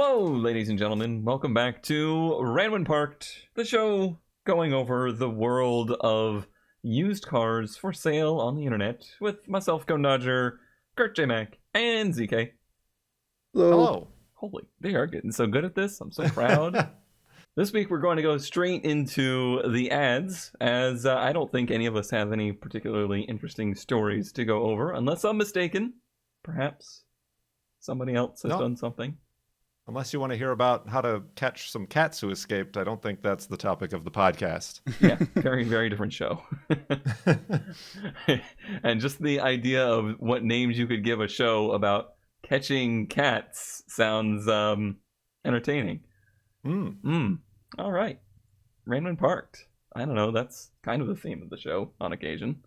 Hello, ladies and gentlemen. Welcome back to Random Parked, the show going over the world of used cars for sale on the internet with myself, Go Dodger, Kurt J. Mac, and ZK. Hello. Holy, they are getting so good at this. I'm so proud. This week we're going to go straight into the ads, as I don't think any of us have any particularly interesting stories to go over, unless I'm mistaken. Perhaps somebody else has done something. Unless you want to hear about how to catch some cats who escaped, I don't think that's the topic of the podcast. Yeah, very, very different show. And just the idea of what names you could give a show about catching cats sounds entertaining. All right. Random Parked. I don't know, that's kind of the theme of the show on occasion.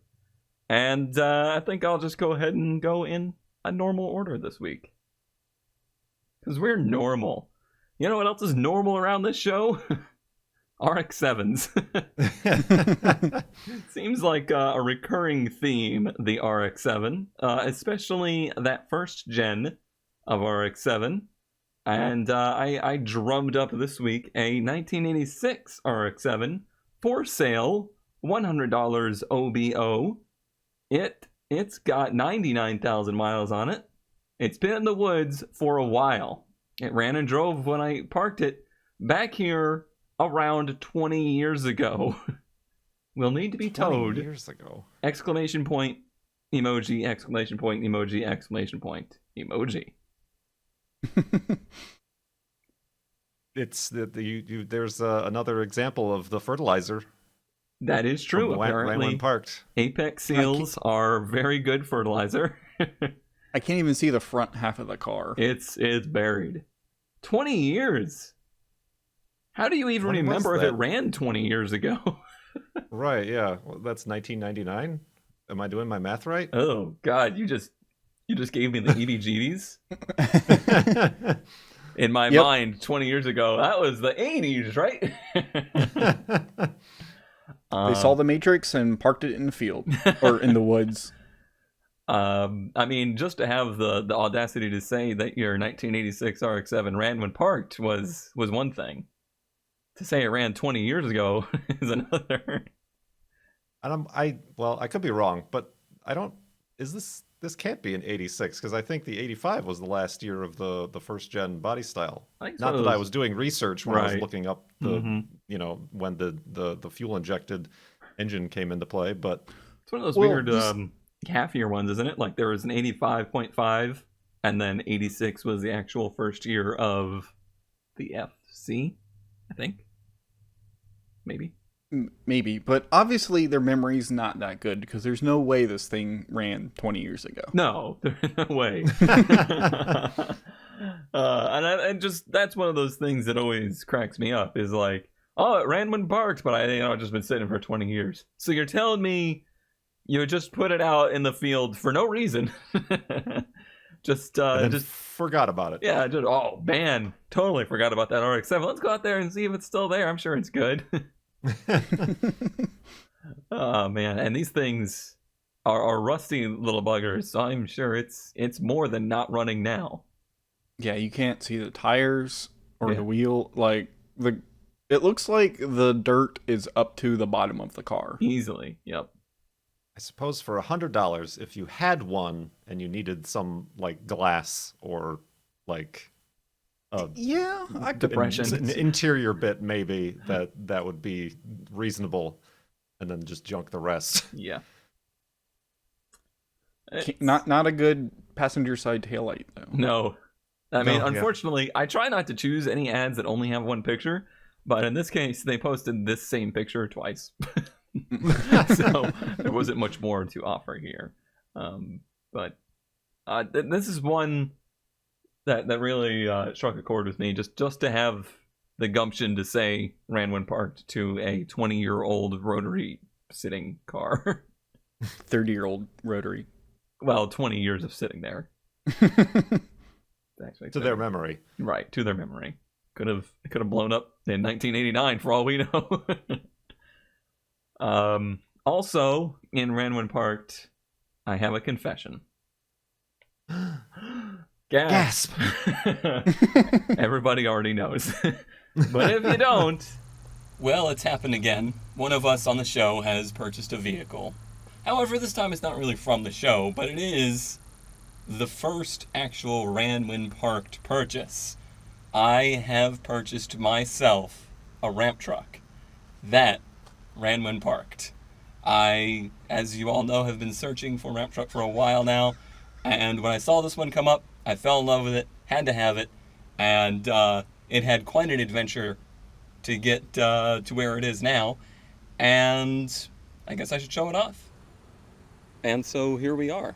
And I think I'll just go ahead and go in a normal order this week. Because we're normal. You know what else is normal around this show? RX-7s. Seems like a recurring theme, the RX-7. Especially that first gen of RX-7. And I drummed up this week a 1986 RX-7 for sale, $100 OBO. It's got 99,000 miles on it. It's been in the woods for a while. It ran and drove when I parked it back here around 20 years ago. Will need to be towed. 20 years ago. Exclamation point, emoji, exclamation point, emoji, exclamation point, emoji. It's there's another example of the fertilizer. That is true. Apparently, when parked. Apex seals are very good fertilizer. I can't even see the front half of the car. It's buried. 20 years. How do you even remember if it ran 20 years ago? Right, yeah. Well, that's 1999. Am I doing my math right? Oh God, you just gave me the EBGBs. In my mind, 20 years ago, that was the 80s, right? They saw the Matrix and parked it in the field or in the woods. I mean, just to have the audacity to say that your 1986 RX-7 ran when parked was one thing. To say it ran 20 years ago is another. And I could be wrong, but I don't. This can't be an 86 because I think the 85 was the last year of the first gen body style. Not that I was doing research when I was looking up the when the fuel injected engine came into play, but it's one of those weird half year ones, isn't it? Like there was an 85.5 and then 86 was the actual first year of the FC, I think. Maybe, but obviously their memory's not that good because there's no way this thing ran 20 years ago. No way. And just that's one of those things that always cracks me up is like, oh, it ran when parked, but I've just been sitting for 20 years. So you're telling me you just put it out in the field for no reason. just forgot about it. Yeah, oh man, totally forgot about that RX-7. Let's go out there and see if it's still there. I'm sure it's good. Oh man, and these things are rusty little buggers, so I'm sure it's more than not running now. Yeah, you can't see the tires or the wheel. Like it looks like the dirt is up to the bottom of the car. Easily, yep. I suppose for $100, if you had one and you needed some like glass or like depression, an interior bit, maybe that would be reasonable, and then just junk the rest. Yeah, not a good passenger side taillight though. No, I mean, unfortunately, I try not to choose any ads that only have one picture, but in this case, they posted this same picture twice. So there wasn't much more to offer here, but this is one that really struck a chord with me. Just to have the gumption to say ran when parked to a 20-year-old rotary sitting car. 30-year-old rotary. Well, 20 years of sitting there. Actually, to their memory, right? To their memory. Could have blown up in 1989 for all we know. Also, in Ran When Parked, I have a confession. Gasp. Everybody already knows. But if you don't, well, it's happened again. One of us on the show has purchased a vehicle. However, this time it's not really from the show, but it is the first actual Ranwin Parked purchase. I have purchased myself a ramp truck. That ran when parked. I, as you all know, have been searching for a ramp truck for a while now, and when I saw this one come up, I fell in love with it, had to have it, and it had quite an adventure to get to where it is now, and I guess I should show it off. And so here we are,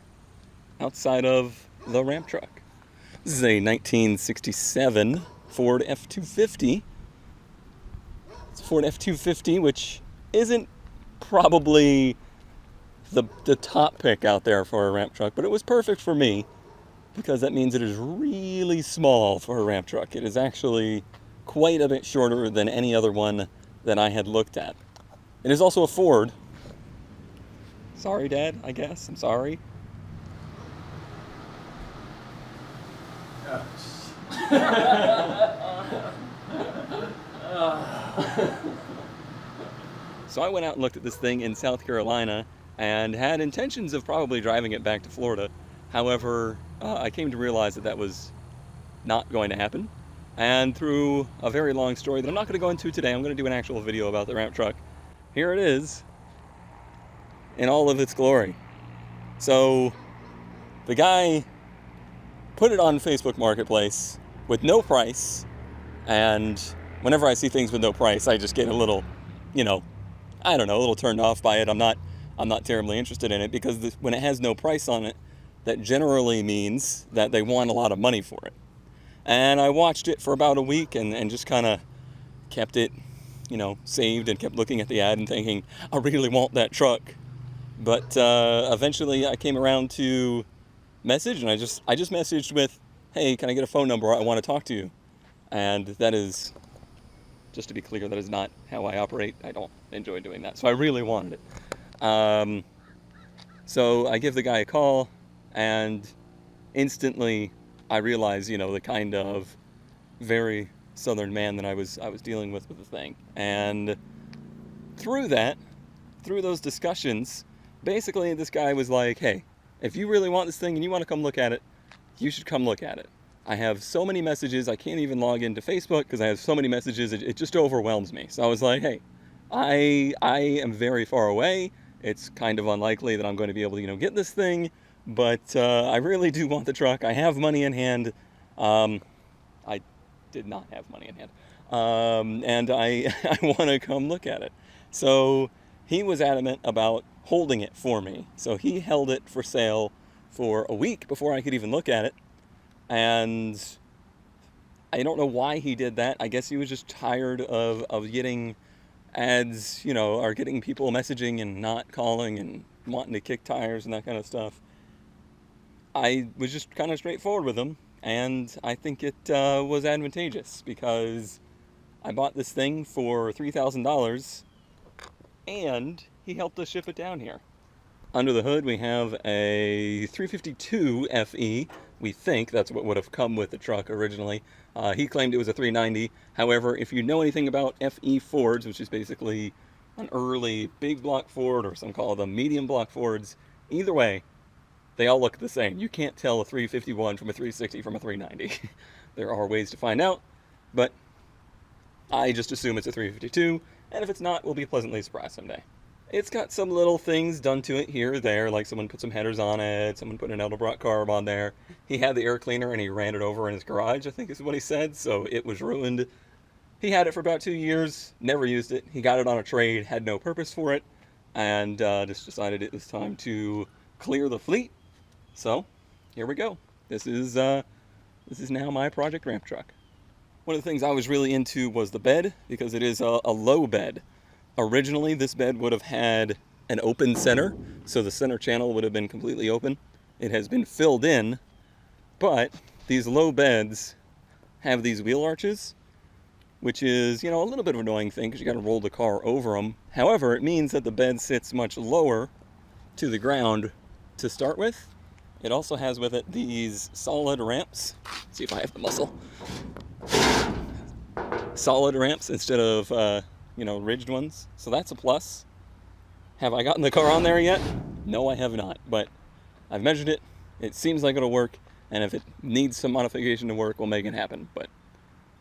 outside of the ramp truck. This is a 1967 Ford F-250. It's a Ford F-250, which isn't probably the top pick out there for a ramp truck, but it was perfect for me because that means it is really small for a ramp truck. It is actually quite a bit shorter than any other one that I had looked at. It is also a Ford. Sorry, Dad, I guess. I'm sorry. So I went out and looked at this thing in South Carolina and had intentions of probably driving it back to Florida. However, I came to realize that that was not going to happen. And through a very long story that I'm not going to go into today, I'm going to do an actual video about the ramp truck. Here it is in all of its glory. So the guy put it on Facebook Marketplace with no price, and whenever I see things with no price, I just get a little, I don't know, a little turned off by it. I'm not terribly interested in it because when it has no price on it, that generally means that they want a lot of money for it. And I watched it for about a week and just kind of kept it, saved and kept looking at the ad and thinking, I really want that truck. But eventually I came around to message, and I just messaged with, hey, can I get a phone number? I want to talk to you. And that is, just to be clear, that is not how I operate. I don't enjoy doing that. So I really wanted it. So I give the guy a call, and instantly I realize, the kind of very southern man that I was dealing with the thing. And through those discussions, basically this guy was like, hey, if you really want this thing and you want to come look at it, you should come look at it. I have so many messages, I can't even log into Facebook because I have so many messages, it just overwhelms me. So I was like, hey, I am very far away. It's kind of unlikely that I'm going to be able to, get this thing, but I really do want the truck. I have money in hand. I did not have money in hand. And I want to come look at it. So he was adamant about holding it for me. So he held it for sale for a week before I could even look at it. And I don't know why he did that. I guess he was just tired of getting ads, or getting people messaging and not calling and wanting to kick tires and that kind of stuff. I was just kind of straightforward with him, and I think it was advantageous because I bought this thing for $3,000 and he helped us ship it down here. Under the hood, we have a 352 FE. We think that's what would have come with the truck originally. He claimed it was a 390. However, if you know anything about FE Fords, which is basically an early big block Ford, or some call them medium block Fords, either way, they all look the same. You can't tell a 351 from a 360 from a 390. There are ways to find out, but I just assume it's a 352, and if it's not, we'll be pleasantly surprised someday. It's got some little things done to it here or there, like someone put some headers on it, someone put an Edelbrock carb on there. He had the air cleaner and he ran it over in his garage, I think is what he said, so it was ruined. He had it for about 2 years, never used it. He got it on a trade, had no purpose for it, and just decided it was time to clear the fleet. So, here we go. This is now my project ramp truck. One of the things I was really into was the bed, because it is a low bed. Originally, this bed would have had an open center, so the center channel would have been completely open. It has been filled in, but these low beds have these wheel arches, which is, a little bit of an annoying thing because you got to roll the car over them. However, it means that the bed sits much lower to the ground to start with, It also has with it these solid ramps. Let's see if I have the muscle. Solid ramps instead of, ridged ones. So that's a plus. Have I gotten the car on there yet? No, I have not. But I've measured it. It seems like it'll work. And if it needs some modification to work, we'll make it happen. But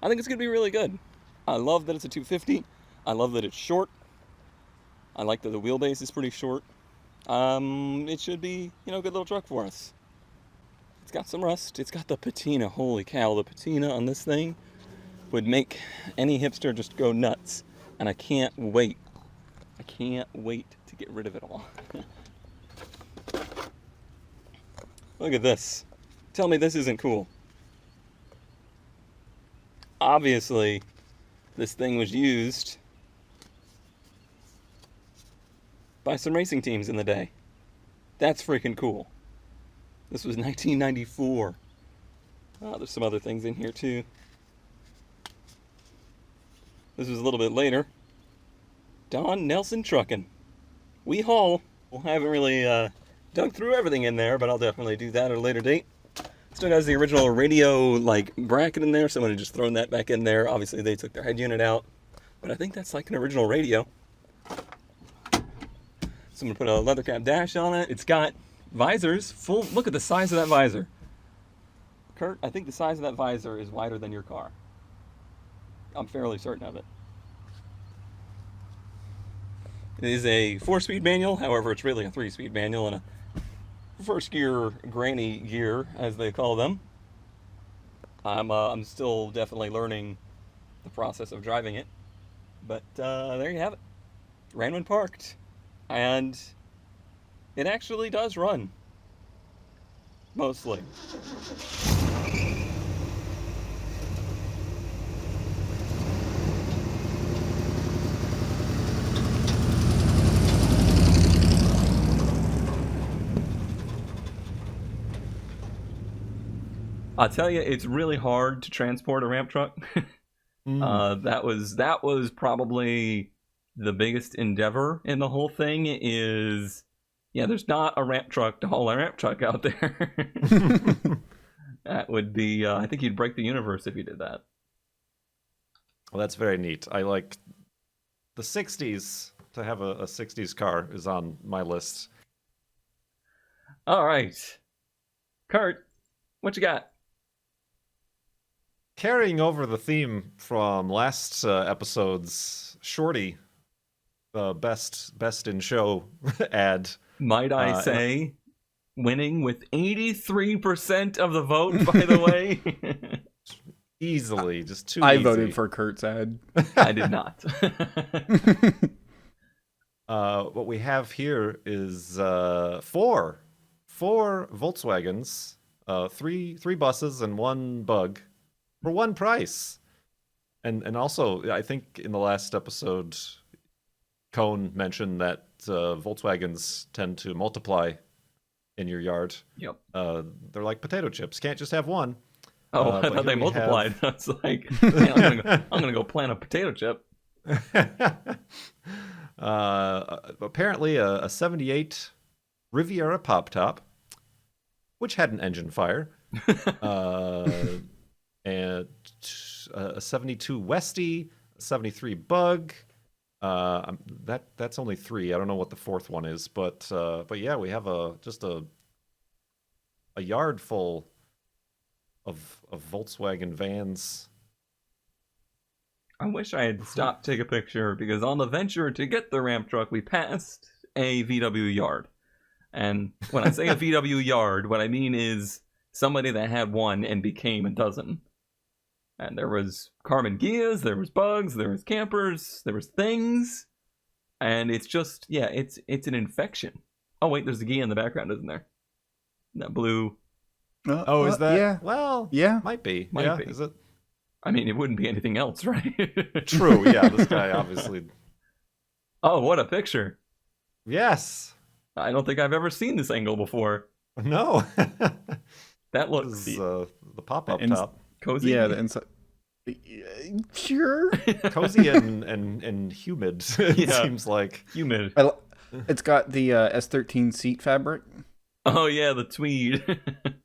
I think it's going to be really good. I love that it's a 250. I love that it's short. I like that the wheelbase is pretty short. It should be, a good little truck for us. It's got some rust. It's got the patina. Holy cow, the patina on this thing would make any hipster just go nuts. And I can't wait. I can't wait to get rid of it all. Look at this. Tell me this isn't cool. Obviously, this thing was used by some racing teams in the day. That's freaking cool. This was 1994. Oh, there's some other things in here too. This was a little bit later. Don Nelson Truckin'. We haul. Well, I haven't really dug through everything in there, but I'll definitely do that at a later date. Still has the original radio bracket in there. Someone had just thrown that back in there. Obviously, they took their head unit out, but I think that's like an original radio. Someone put a leather cap dash on it. It's got visors. Full. Look at the size of that visor. Kurt, I think the size of that visor is wider than your car. I'm fairly certain of it. It is a 4-speed manual. However, it's really a 3-speed manual and a first gear granny gear, as they call them. I'm still definitely learning the process of driving it, but there you have it. Ran when parked, and it actually does run, mostly. I'll tell you, it's really hard to transport a ramp truck. That was probably the biggest endeavor in the whole thing. There's not a ramp truck to haul a ramp truck out there. That would be, I think you'd break the universe if you did that. Well, that's very neat. I like the 60s. To have a 60s car is on my list. All right. Kurt, what you got? Carrying over the theme from last episode's Shorty, best in show ad. Might I say, winning with 83% of the vote, by the way. Easily, just too I easy. voted for Kurt's ad. I did not. What we have here is four Volkswagens, three buses and one bug for one price. And also, I think in the last episode, Cone mentioned that Volkswagens tend to multiply in your yard. Yep. They're like potato chips. Can't just have one. Oh, I thought they multiplied. I was like, man, I'm gonna go plant a potato chip. Apparently a 78 Riviera Pop Top, which had an engine fire, and a 72 Westie, a 73 Bug. That's only 3. I don't know what the 4th one is, but yeah, we have just a yard full of Volkswagen vans. I wish I had stopped to take a picture, because on the venture to get the ramp truck, we passed a VW yard. And when I say a VW yard, what I mean is somebody that had one and became a dozen. And there was Carmen Gias, there was bugs, there was campers, there was things. And it's just, yeah, it's an infection. Oh, wait, there's a Gia in the background, isn't there? That blue. Is that? Yeah. Well, yeah. Might be. Might be. Is it? I mean, it wouldn't be anything else, right? True, yeah. This guy obviously... Oh, what a picture. Yes. I don't think I've ever seen this angle before. No. That looks... This is, the pop-up top. Cozy? Yeah, the inside... Sure. Cozy and humid, it seems like. Humid. It's got the S13 seat fabric. Oh yeah, the tweed.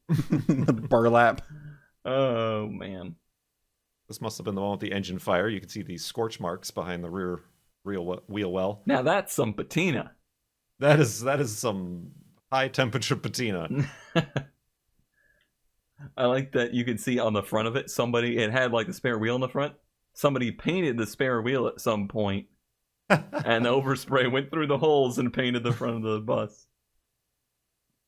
The burlap. Oh man. This must have been the one with the engine fire. You can see the scorch marks behind the rear wheel well. Now that's some patina. That is some high temperature patina. I like that you could see on the front of it, it had like the spare wheel in the front. Somebody painted the spare wheel at some point, and the overspray went through the holes and painted the front of the bus.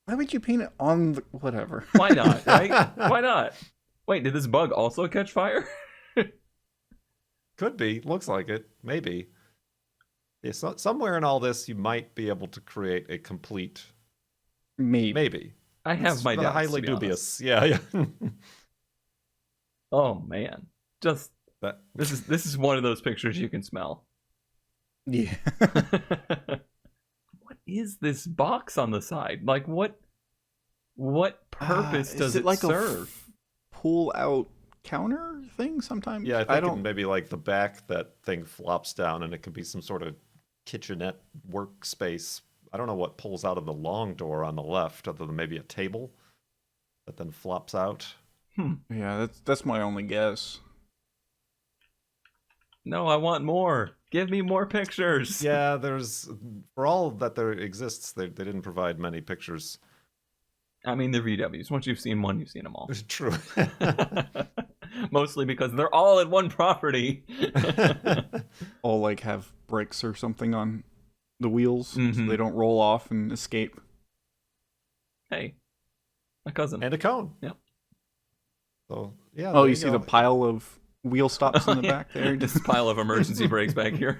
Why would you paint it on the... whatever? Why not, right? Why not? Wait, did this bug also catch fire? Could be. Looks like it. Maybe. Yeah, so somewhere in all this, you might be able to create a complete... Maybe. I have my doubts, highly dubious. Yeah. Oh, man. Just... This is one of those pictures you can smell. Yeah. What is this box on the side? Like, what purpose does it like serve? A pull-out counter thing sometimes? Yeah, I think maybe like the back, that thing flops down, and it could be some sort of kitchenette workspace. I don't know what pulls out of the long door on the left, other than maybe a table that then flops out. Yeah, that's my only guess. No, I want more. Give me more pictures. Yeah, for all that there exists, they didn't provide many pictures. I mean, they're VWs. Once you've seen one, you've seen them all. It's true. Mostly because they're all at one property. All like have bricks or something on the wheels, so Mhm. they don't roll off and escape. Hey, my cousin. And a cone. Yep. So yeah. Oh, there you see the pile of wheel stops in the back there? This pile of emergency brakes back here.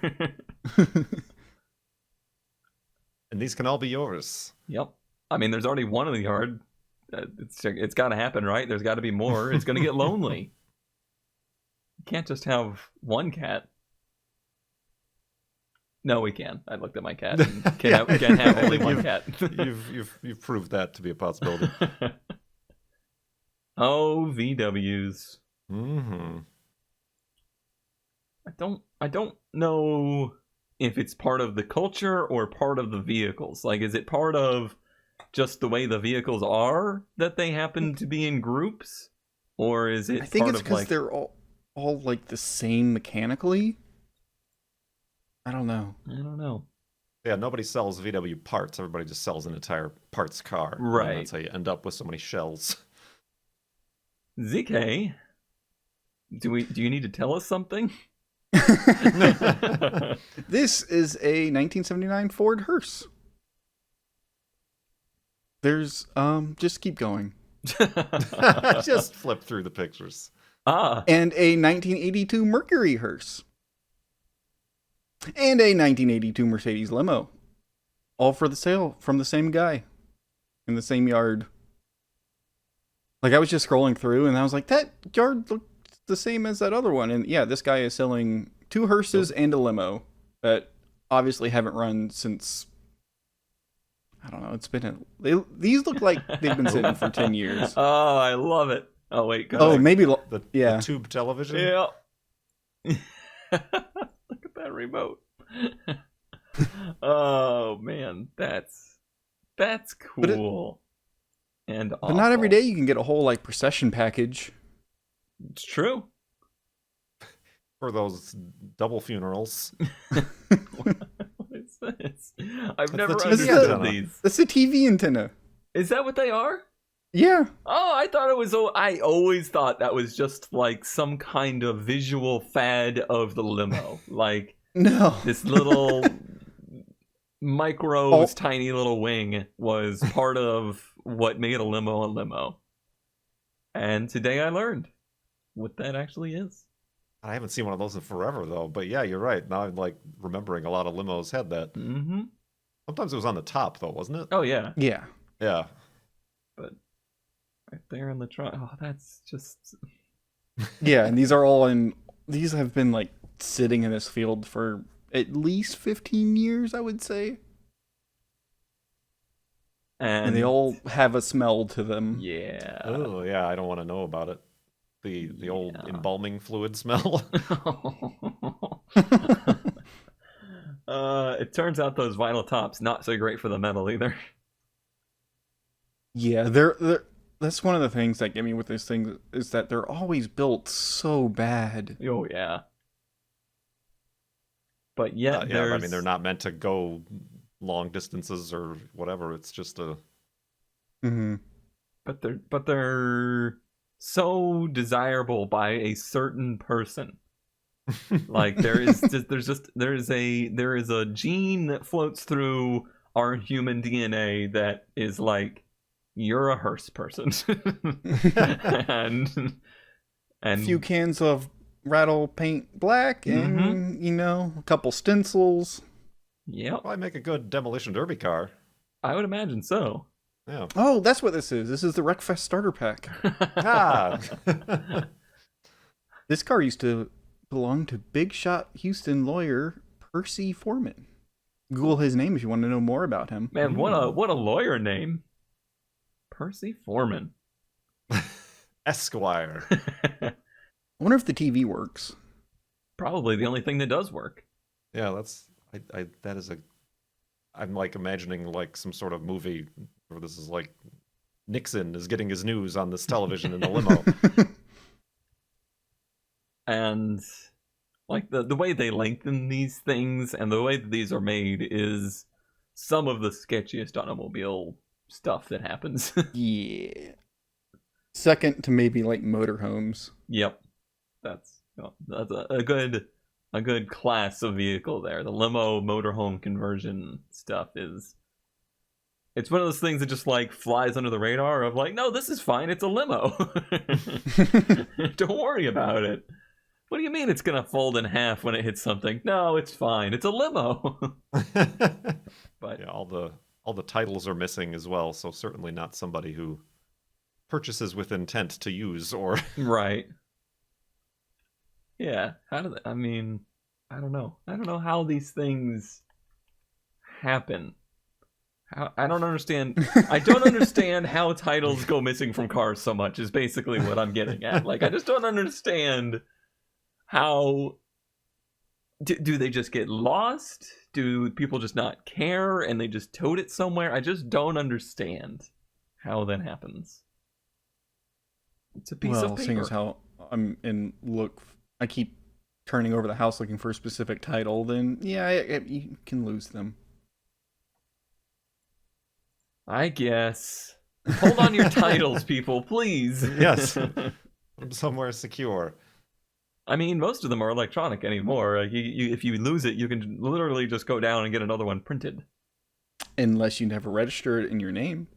And these can all be yours. Yep. I mean, there's already one in the yard. It's got to happen, right? There's got to be more. It's going to get lonely. You can't just have one cat. No, we can. I looked at my cat. And can't have only one cat. You've proved that to be a possibility. Oh, VWs. Mm-hmm. I don't know if it's part of the culture or part of the vehicles. Like, is it part of just the way the vehicles are that they happen to be in groups, or is it? I think part it's of, because like, they're all like the same mechanically. I don't know. Yeah, nobody sells VW parts. Everybody just sells an entire parts car. Right. And that's how you end up with so many shells. ZK, do you need to tell us something? This is a 1979 Ford Hearse. There's just keep going. Just flip through the pictures. And a 1982 Mercury Hearse. And a 1982 Mercedes limo. All for the sale from the same guy in the same yard. Like, I was just scrolling through and I was like, that yard looks the same as that other one. And yeah, this guy is selling 2 hearses and a limo that obviously haven't run since, I don't know, it's been these look like they've been sitting for 10 years. Oh, I love it. Oh, wait. Maybe. The tube television? Yeah. Look at that remote. Oh, man. That's cool. And but not every day you can get a whole like procession package. It's true. For those double funerals. What is this? I've never understood these. That's a TV antenna. Is that what they are? Yeah. Oh, I thought it was. I always thought that was just like some kind of visual fad of the limo. Like, no, this little tiny little wing was part of what made a limo. And today I learned what that actually is. I haven't seen one of those in forever, though. But yeah, you're right. Now I'm like remembering a lot of limos had that. Mm-hmm. Sometimes it was on the top, though, wasn't it? Oh, yeah. Yeah. Yeah. But right there in the trunk. Oh, that's just... Yeah, and these have been like sitting in this field for at least 15 years, I would say. And they all have a smell to them. Yeah. Oh, yeah. I don't want to know about it. The old embalming fluid smell. It turns out those vinyl tops not so great for the metal either. Yeah, they're that's one of the things that get me with these things is that they're always built so bad. Oh yeah. But yet Yeah, I mean, there's they're not meant to go long distances or whatever. It's just a Mm-hmm. but they're so desirable by a certain person. Like there is a gene that floats through our human DNA that is like, you're a hearse person. and A few cans of rattle paint black and a couple stencils. Yep. Probably make a good demolition derby car. I would imagine so. Yeah. Oh, that's what this is. This is the Wreckfest starter pack. Ah. This car used to belong to big shot Houston lawyer Percy Foreman. Google his name if you want to know more about him. Man, what a lawyer name. Percy Foreman. Esquire. I wonder if the TV works. Probably the only thing that does work. Yeah, that is I'm like imagining like some sort of movie where this is like Nixon is getting his news on this television in a limo. And like the way they lengthen these things and the way that these are made is some of the sketchiest automobile stuff that happens. Yeah. Second to maybe like motorhomes. Yep. That's a good class of vehicle there. The limo motorhome conversion stuff it's one of those things that just like flies under the radar of like, no, this is fine, it's a limo. Don't worry about it. What do you mean it's gonna fold in half when it hits something? No, it's fine, it's a limo. But yeah, all the titles are missing as well, so certainly not somebody who purchases with intent to use or right. Yeah, I don't know how these things happen. I don't understand. I don't understand how titles go missing from cars so much is basically what I'm getting at. Like, I just don't understand how do they just get lost? Do people just not care and they just tote it somewhere? I just don't understand how that happens. It's a piece of paper. Seeing as how I keep turning over the house looking for a specific title, then yeah, you can lose them. I guess. Hold on your titles, people, please. yes, somewhere secure. I mean, most of them are electronic anymore. If you lose it, you can literally just go down and get another one printed. Unless you never register it in your name.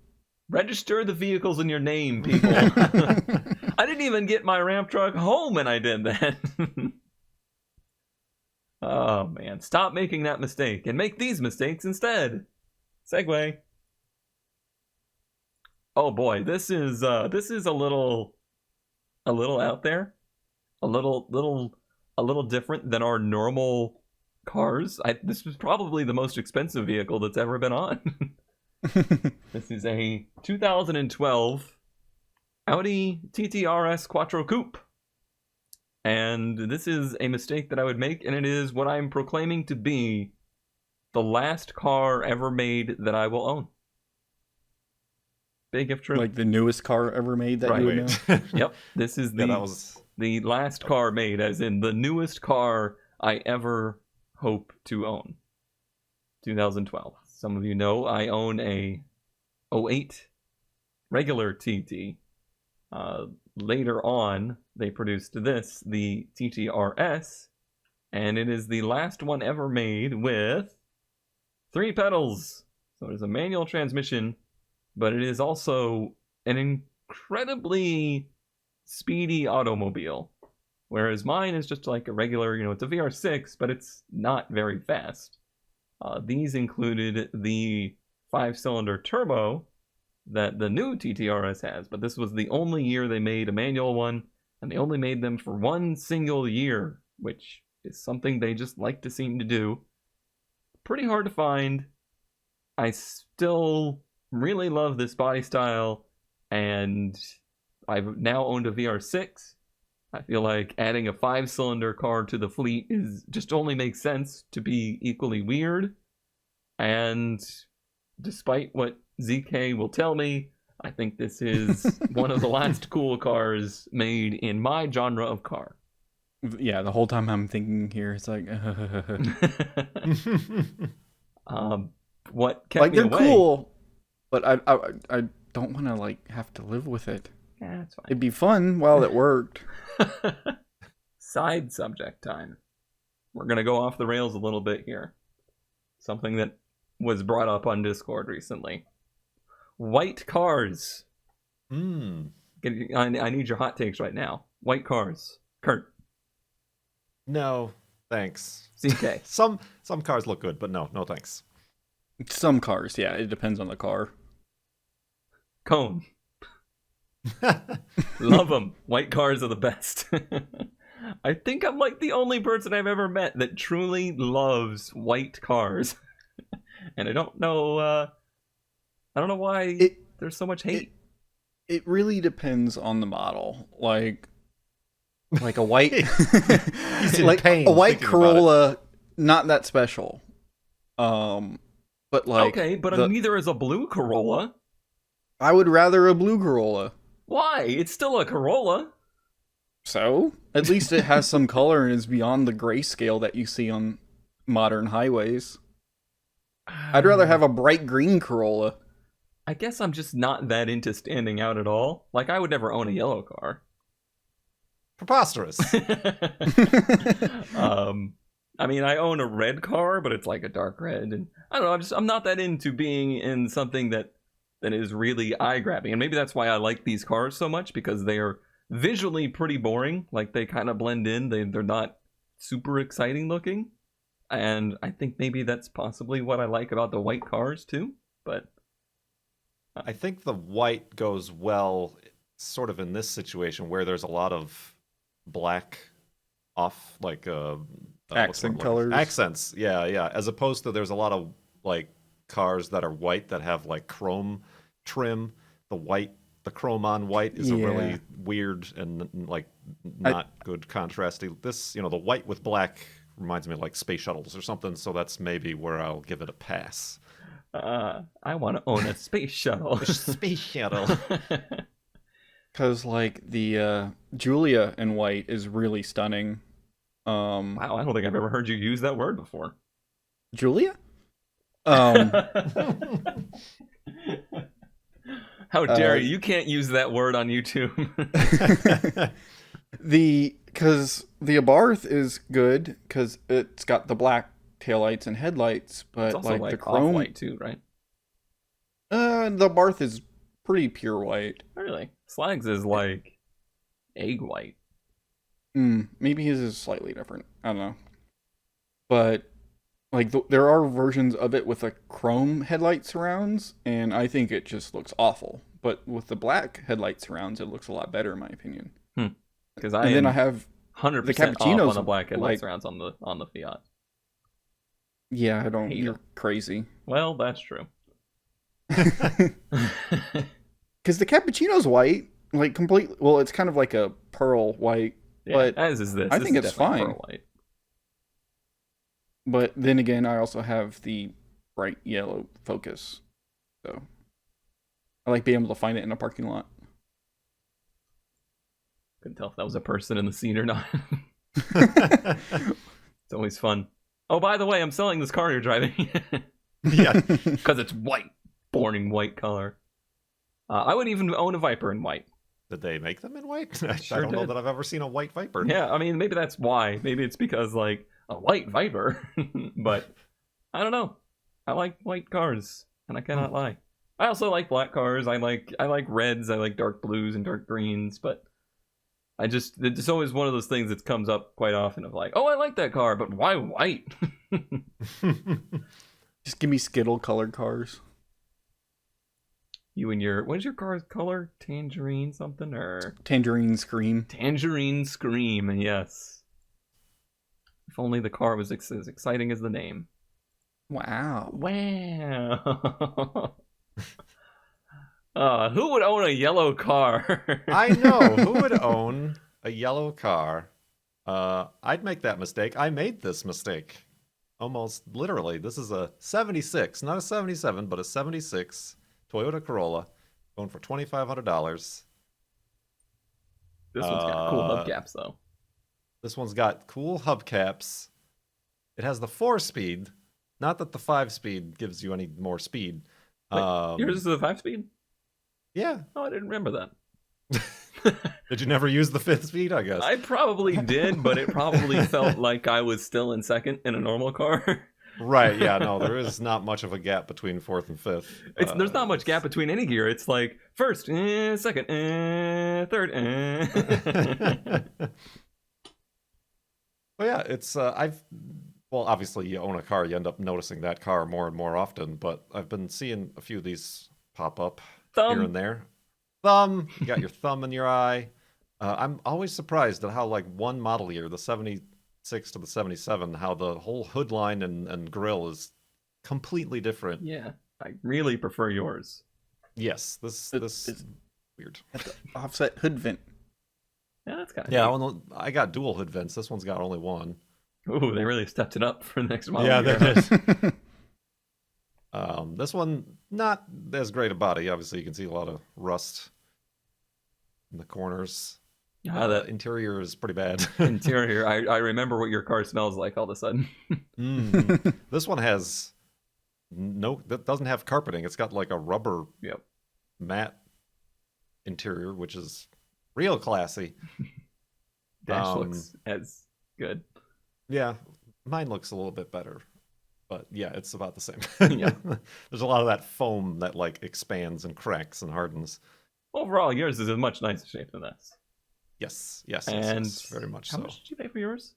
Register the vehicles in your name, people. I didn't even get my ramp truck home and I did that. Oh, man. Stop making that mistake and make these mistakes instead. Segway. Oh boy, this is a little out there, a little different than our normal cars. This was probably the most expensive vehicle that's ever been on. This is a 2012 Audi TT-RS Quattro Coupe, and this is a mistake that I would make, and it is what I'm proclaiming to be the last car ever made that I will own. Big if true. Like the newest car ever made that you would know? Yep. This is the last car made, as in the newest car I ever hope to own. 2012. Some of you know I own a 08 regular TT. Later on, they produced this, the TT-RS, and it is the last one ever made with 3 pedals. So it is a manual transmission, but it is also an incredibly speedy automobile. Whereas mine is just like a regular, it's a VR6, but it's not very fast. These included the 5-cylinder turbo that the new TT-RS has, but this was the only year they made a manual one, and they only made them for one single year, which is something they just like to seem to do. Pretty hard to find. I still really love this body style, and I've now owned a VR6. I feel like adding a 5-cylinder car to the fleet is just only makes sense to be equally weird. And despite what ZK will tell me, I think this is one of the last cool cars made in my genre of car. Yeah, the whole time I'm thinking here, it's like, what kept like me they're away? cool, but I don't want to like have to live with it. Yeah, that's fine. It'd be fun while it worked. Side subject time. We're gonna go off the rails a little bit here. Something that was brought up on Discord recently. White cars. Hmm. I need your hot takes right now. White cars. Kurt. No, thanks. CK. Some cars look good, but no thanks. Some cars, yeah, it depends on the car. Cone. Love them. White cars are the best. I think I'm like the only person I've ever met that truly loves white cars. And I don't know why there's so much hate. It really depends on the model. Like a white like a white Corolla, not that special. But like okay, but neither is a blue Corolla. I would rather a blue Corolla. Why? It's still a Corolla. So at least it has some color and is beyond the grayscale that you see on modern highways. I'd rather have a bright green Corolla. I guess I'm just not that into standing out at all. Like, I would never own a yellow car. Preposterous. I mean, I own a red car, but it's like a dark red, and I don't know. I'm not that into being in something that is really eye grabbing, and maybe that's why I like these cars so much, because they are visually pretty boring. Like, they kind of blend in. They're not super exciting looking, and I think maybe that's possibly what I like about the white cars too. But I think the white goes well, sort of in this situation where there's a lot of black off, like accent colors. Accents, yeah. As opposed to there's a lot of like cars that are white that have like chrome trim. The chrome on white is a really weird and like not good contrasting. This, the white with black reminds me of like space shuttles or something. So that's maybe where I'll give it a pass. I want to own a space shuttle. A space shuttle. Because like the Julia in white is really stunning. Wow, I don't think I've ever heard you use that word before. Julia? How dare you? You can't use that word on YouTube. Because the Abarth is good because it's got the black taillights and headlights, but it's also like the chrome off-white too, right? The Abarth is pretty pure white. Really? Slags is like egg white. Maybe his is slightly different. I don't know. But like there are versions of it with a chrome headlight surrounds, and I think it just looks awful. But with the black headlight surrounds, it looks a lot better in my opinion. Because I have 100% the cappuccinos off on the black headlight surrounds on the Fiat. Yeah, I don't. You're crazy. Well, that's true. Because the cappuccino's white, like completely. Well, it's kind of like a pearl white, but as is this. I think it's fine. Pearl white. But then again, I also have the bright yellow Focus, so I like being able to find it in a parking lot. Couldn't tell if that was a person in the scene or not. It's always fun. Oh, by the way, I'm selling this car you're driving. Yeah. Because it's white. Boring white color. I would even own a Viper in white. Did they make them in white? I Sure don't know did. that I've ever seen a white Viper. Yeah, I mean, maybe that's why. Maybe it's because, like, a white Viper. But, I don't know. I like white cars, and I cannot lie. I also like black cars. I like reds. I like dark blues and dark greens, but it's always one of those things that comes up quite often of like, oh, I like that car, but why white? Just give me Skittle colored cars. You and your, what is your car's color? Tangerine something or? Tangerine Scream. Tangerine Scream, yes. If only the car was as exciting as the name. Wow. Wow. Who would own a yellow car? I know. Who would own a yellow car? I'd make that mistake. I made this mistake. Almost literally. This is a 76, not a 77, but a 76 Toyota Corolla. Going for $2,500. This one's got cool hubcaps, though. This one's got cool hubcaps. It has the 4-speed. Not that the 5-speed gives you any more speed. Wait, yours is the 5-speed? Yeah. Oh, I didn't remember that. Did you never use the 5th speed, I guess? I probably did, but it probably felt like I was still in second in a normal car. Right, yeah, no, there is not much of a gap between 4th and 5th. There's not much gap between any gear. It's like first, second, third. Well, yeah, it's well, obviously you own a car, you end up noticing that car more and more often, but I've been seeing a few of these pop up here and there. You got your thumb in your eye. I'm always surprised at how, like, one model year, the 76 to the 77, how the whole hood line and grille is completely different. Yeah, I really prefer yours. Yes, this is weird. Offset hood vent. Yeah, that's kind of well, I got dual hood vents. This one's got only one. Ooh, they really stepped it up for the next model. Yeah, year. they did. This one, not as great a body. Obviously, you can see a lot of rust in the corners. The interior is pretty bad. Interior, I remember what your car smells like all of a sudden. This one has that doesn't have carpeting. It's got like a rubber matte interior, which is real classy. Dash looks as good. Yeah, mine looks a little bit better. But yeah, it's about the same. Yeah. There's a lot of that foam that like expands and cracks and hardens. Overall, yours is a much nicer shape than this. Yes, and very much how so. much did you pay for yours?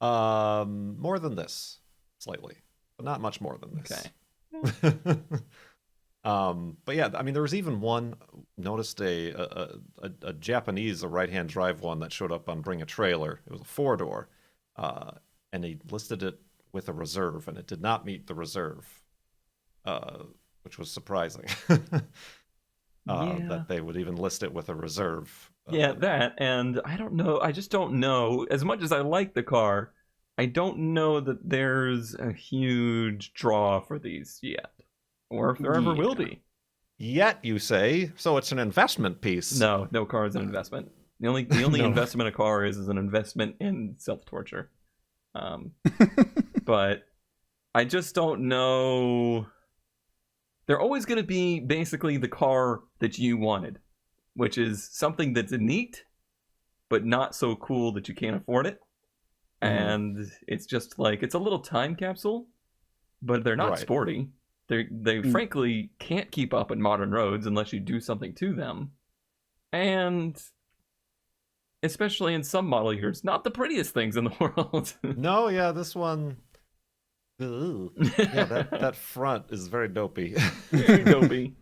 More than this, slightly, but not much more than this. Okay. But yeah, I mean, there was even one. Noticed a Japanese, a right-hand drive one that showed up on Bring a Trailer. It was a 4-door, and he listed it with a reserve, and it did not meet the reserve, which was surprising. That they would even list it with a reserve. Yeah, that, and I don't know. I just don't know. As much as I like the car, I don't know that there's a huge draw for these yet, or if there ever will be. Yet, you say? So it's an investment piece. No car is an investment. The only No. investment a car is an investment in self-torture. But I just don't know. They're always going to be basically the car that you wanted, which is something that's neat, but not so cool that you can't afford it. And it's just like, it's a little time capsule, but they're not sporty. They frankly can't keep up in modern roads unless you do something to them. And especially in some model years, not the prettiest things in the world. No, yeah, this one. Ooh. Yeah, that front is very dopey. Very dopey.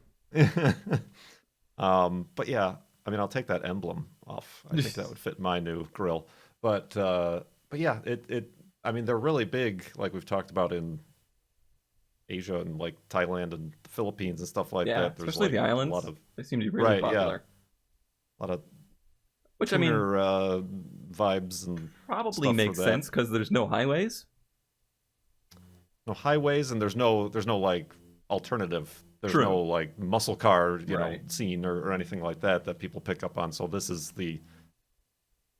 But yeah, I mean, I'll take that emblem off. I think that would fit my new grill. But yeah, I mean, they're really big, like we've talked about in Asia and like Thailand and the Philippines and stuff like that. There's especially like the islands. A lot of, they seem to be really popular. Yeah. A lot of which tuner, vibes and probably makes sense because there's no highways. No highways, and there's no like alternative. There's True. no like muscle car, know, scene or anything like that people pick up on. So this is the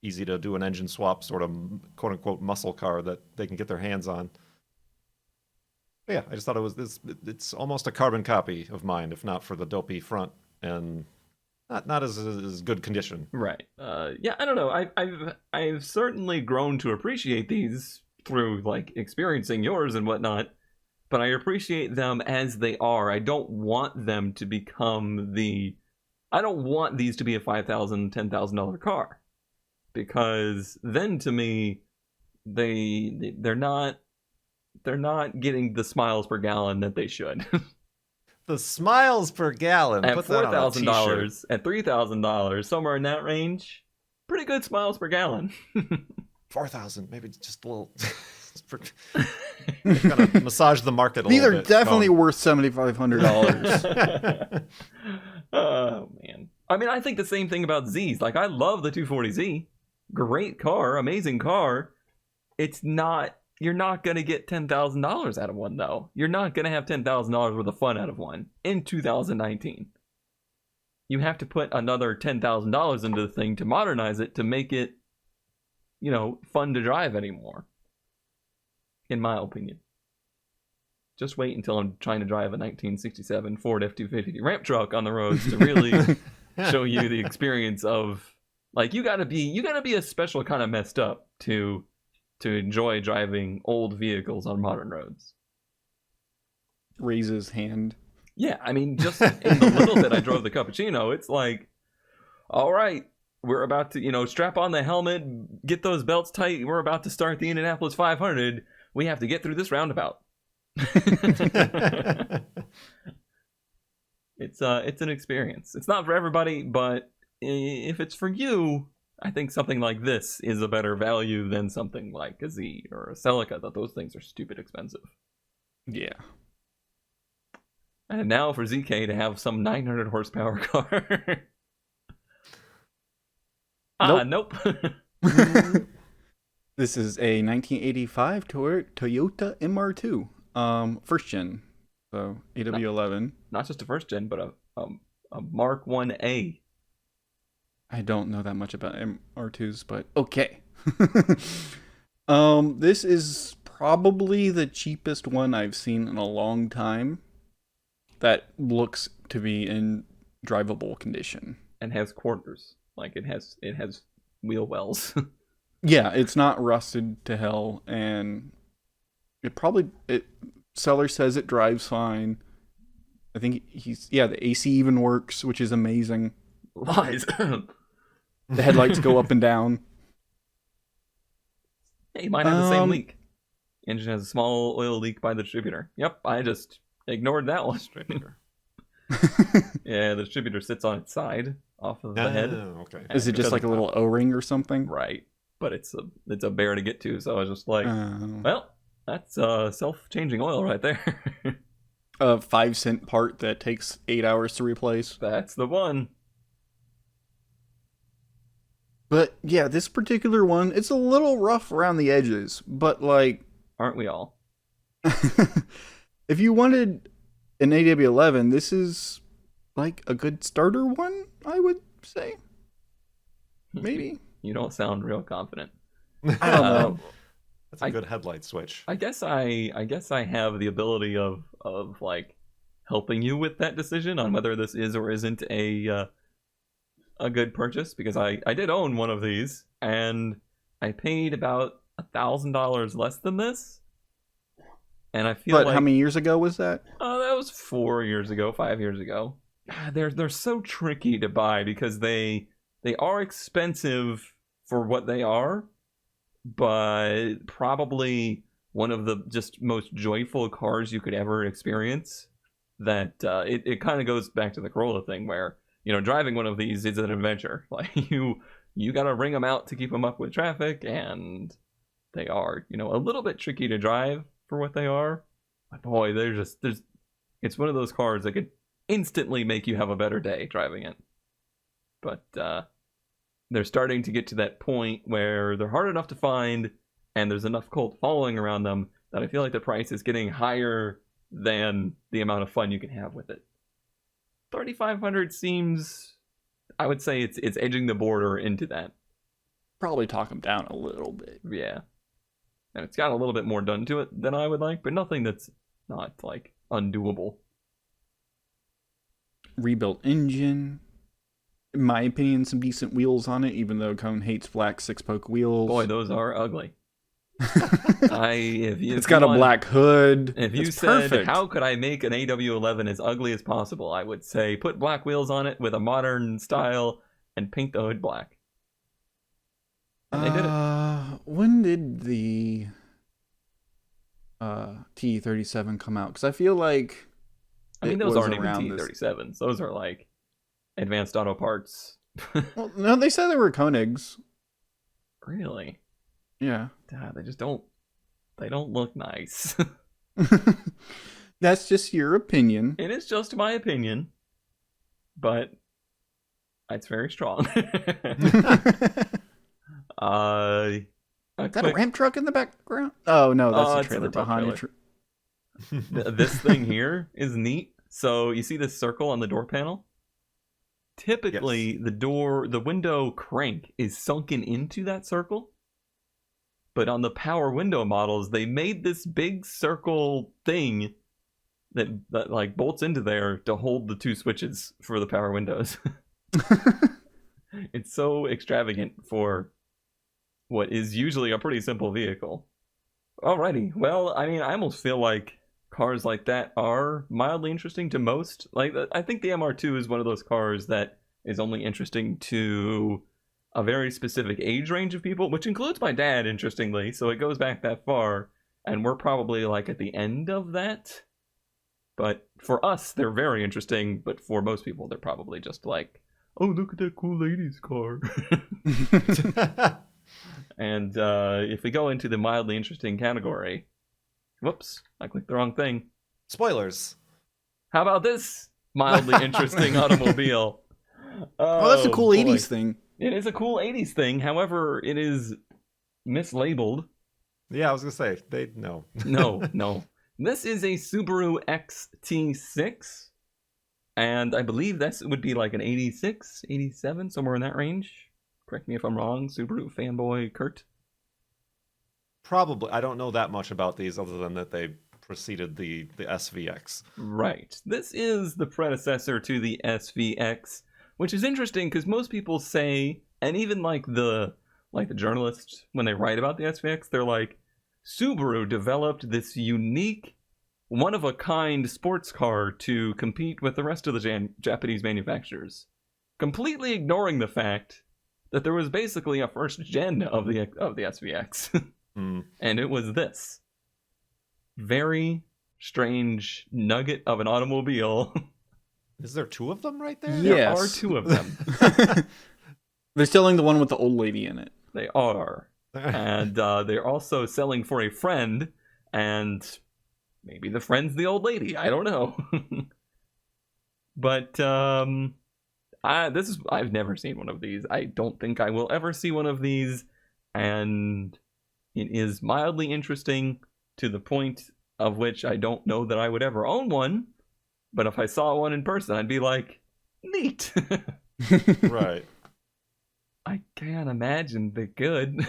easy to do an engine swap sort of quote unquote muscle car that they can get their hands on. But yeah, I just thought it was it's almost a carbon copy of mine, if not for the dopey front and not as good condition. Right. Yeah, I don't know. I've certainly grown to appreciate these through like experiencing yours and whatnot, but I appreciate them as they are. I don't want them to become I don't want these to be a $5,000, $10,000 car, because then to me they're not getting the miles per gallon that they should. The miles per gallon at put that on a $4,000, at $3,000, somewhere in that range, pretty good miles per gallon. 4,000, maybe just a little. Kind of massage the market a These little bit. These are definitely worth $7,500. Oh man, I mean, I think the same thing about Z's. Like, I love the 240Z, great car, amazing car. It's not. You're not gonna get $10,000 out of one, though. You're not gonna have $10,000 worth of fun out of one in 2019. you have to put another $10,000 into the thing to modernize it to make it, fun to drive anymore. In my opinion. Just wait until I'm trying to drive a 1967 Ford F-250 ramp truck on the roads to really show you the experience of, like, you gotta be a special kind of messed up to enjoy driving old vehicles on modern roads. Raise his hand. Yeah, I mean, just in the little bit I drove the Cappuccino, it's like, all right, we're about to, strap on the helmet, get those belts tight. We're about to start the Indianapolis 500. We have to get through this roundabout. It's an experience. It's not for everybody, but if it's for you, I think something like this is a better value than something like a Z or a Celica. That those things are stupid expensive. Yeah. And now for ZK to have some 900 horsepower car. Nope. This is a 1985 Toyota MR2, first gen, so E011. Not just a first gen, but a Mark 1A. I don't know that much about MR2s, but okay. This is probably the cheapest one I've seen in a long time that looks to be in drivable condition. And has quarters. Like, it has wheel wells. Yeah, it's not rusted to hell, and seller says it drives fine. I think the AC even works, which is amazing. Lies. The headlights go up and down. Hey, mine has the same leak. Engine has a small oil leak by the distributor. Yep, I just ignored that one. Distributor. Yeah, the distributor sits on its side off of the head. Okay. Is it just like a little O-ring or something? Right. But it's a bear to get to, so I was just like, well, that's self-changing oil right there. A 5-cent part that takes 8 hours to replace. That's the one. But yeah, this particular one, it's a little rough around the edges, but like... Aren't we all? If you wanted an AW11, this is like a good starter one, I would say. Maybe. You don't sound real confident. I don't know. That's a good headlight switch. I guess I have the ability of like helping you with that decision on whether this is or isn't a good purchase, because I did own one of these and I paid about $1,000 less than this. And I feel But how many years ago was that? That was 4 years ago, 5 years ago. They're so tricky to buy because they are expensive for what they are, but probably one of the just most joyful cars you could ever experience. That it kind of goes back to the Corolla thing where, driving one of these is an adventure. Like you got to ring them out to keep them up with traffic, and they are, a little bit tricky to drive for what they are. But boy, it's one of those cars that could instantly make you have a better day driving it. But they're starting to get to that point where they're hard enough to find, and there's enough cult following around them that I feel like the price is getting higher than the amount of fun you can have with it. 3,500 seems, I would say it's edging the border into that. Probably talk them down a little bit. Yeah. And it's got a little bit more done to it than I would like, but nothing that's not, like, undoable. Rebuilt engine. In my opinion, some decent wheels on it, even though Cone hates black 6-spoke wheels. Boy, those are ugly. It's got a black hood. If you said, perfect. How could I make an AW11 as ugly as possible? I would say, put black wheels on it with a modern style and paint the hood black. And they did it. When did the T37 come out? Because I feel like those aren't even T37s. Those are like advanced auto parts. Well, no, they said they were Koenigs. Really? Yeah. They just don't. They don't look nice. That's just your opinion. It is just my opinion, but it's very strong. Is that a ramp truck in the background? Oh no, that's a trailer behind it. This thing here is neat. So you see this circle on the door panel? typically the window crank is sunken into that circle. But on the power window models, they made this big circle thing that like bolts into there to hold the two switches for the power windows. It's so extravagant for what is usually a pretty simple vehicle. Alrighty, well, I mean, I almost feel like cars like that are mildly interesting to most. Like, I think the MR2 is one of those cars that is only interesting to a very specific age range of people, which includes my dad, interestingly, so it goes back that far, and we're probably like at the end of that. But for us, they're very interesting, but for most people, they're probably just like, oh, look at that cool lady's car. And if we go into the mildly interesting category, whoops, I clicked the wrong thing. Spoilers. How about this mildly interesting automobile? Oh, that's a cool 80s thing. It is a cool 80s thing. However, it is mislabeled. Yeah, I was going to say, no. No. This is a Subaru XT6. And I believe that would be like an 86, 87, somewhere in that range. Correct me if I'm wrong, Subaru fanboy Kurt. Probably. I don't know that much about these other than that they preceded the SVX. Right. This is the predecessor to the SVX, which is interesting because most people say, and even like the journalists, when they write about the SVX, they're like, Subaru developed this unique, one-of-a-kind sports car to compete with the rest of the Japanese manufacturers, completely ignoring the fact that there was basically a first gen of the SVX. And it was this very strange nugget of an automobile. Is there two of them right there? Yes. There are two of them. They're selling the one with the old lady in it. They are. And they're also selling for a friend, and maybe the friend's the old lady. I don't know. But I've never seen one of these. I don't think I will ever see one of these, and it is mildly interesting to the point of which I don't know that I would ever own one, but if I saw one in person, I'd be like, neat. Right. I can't imagine they're good.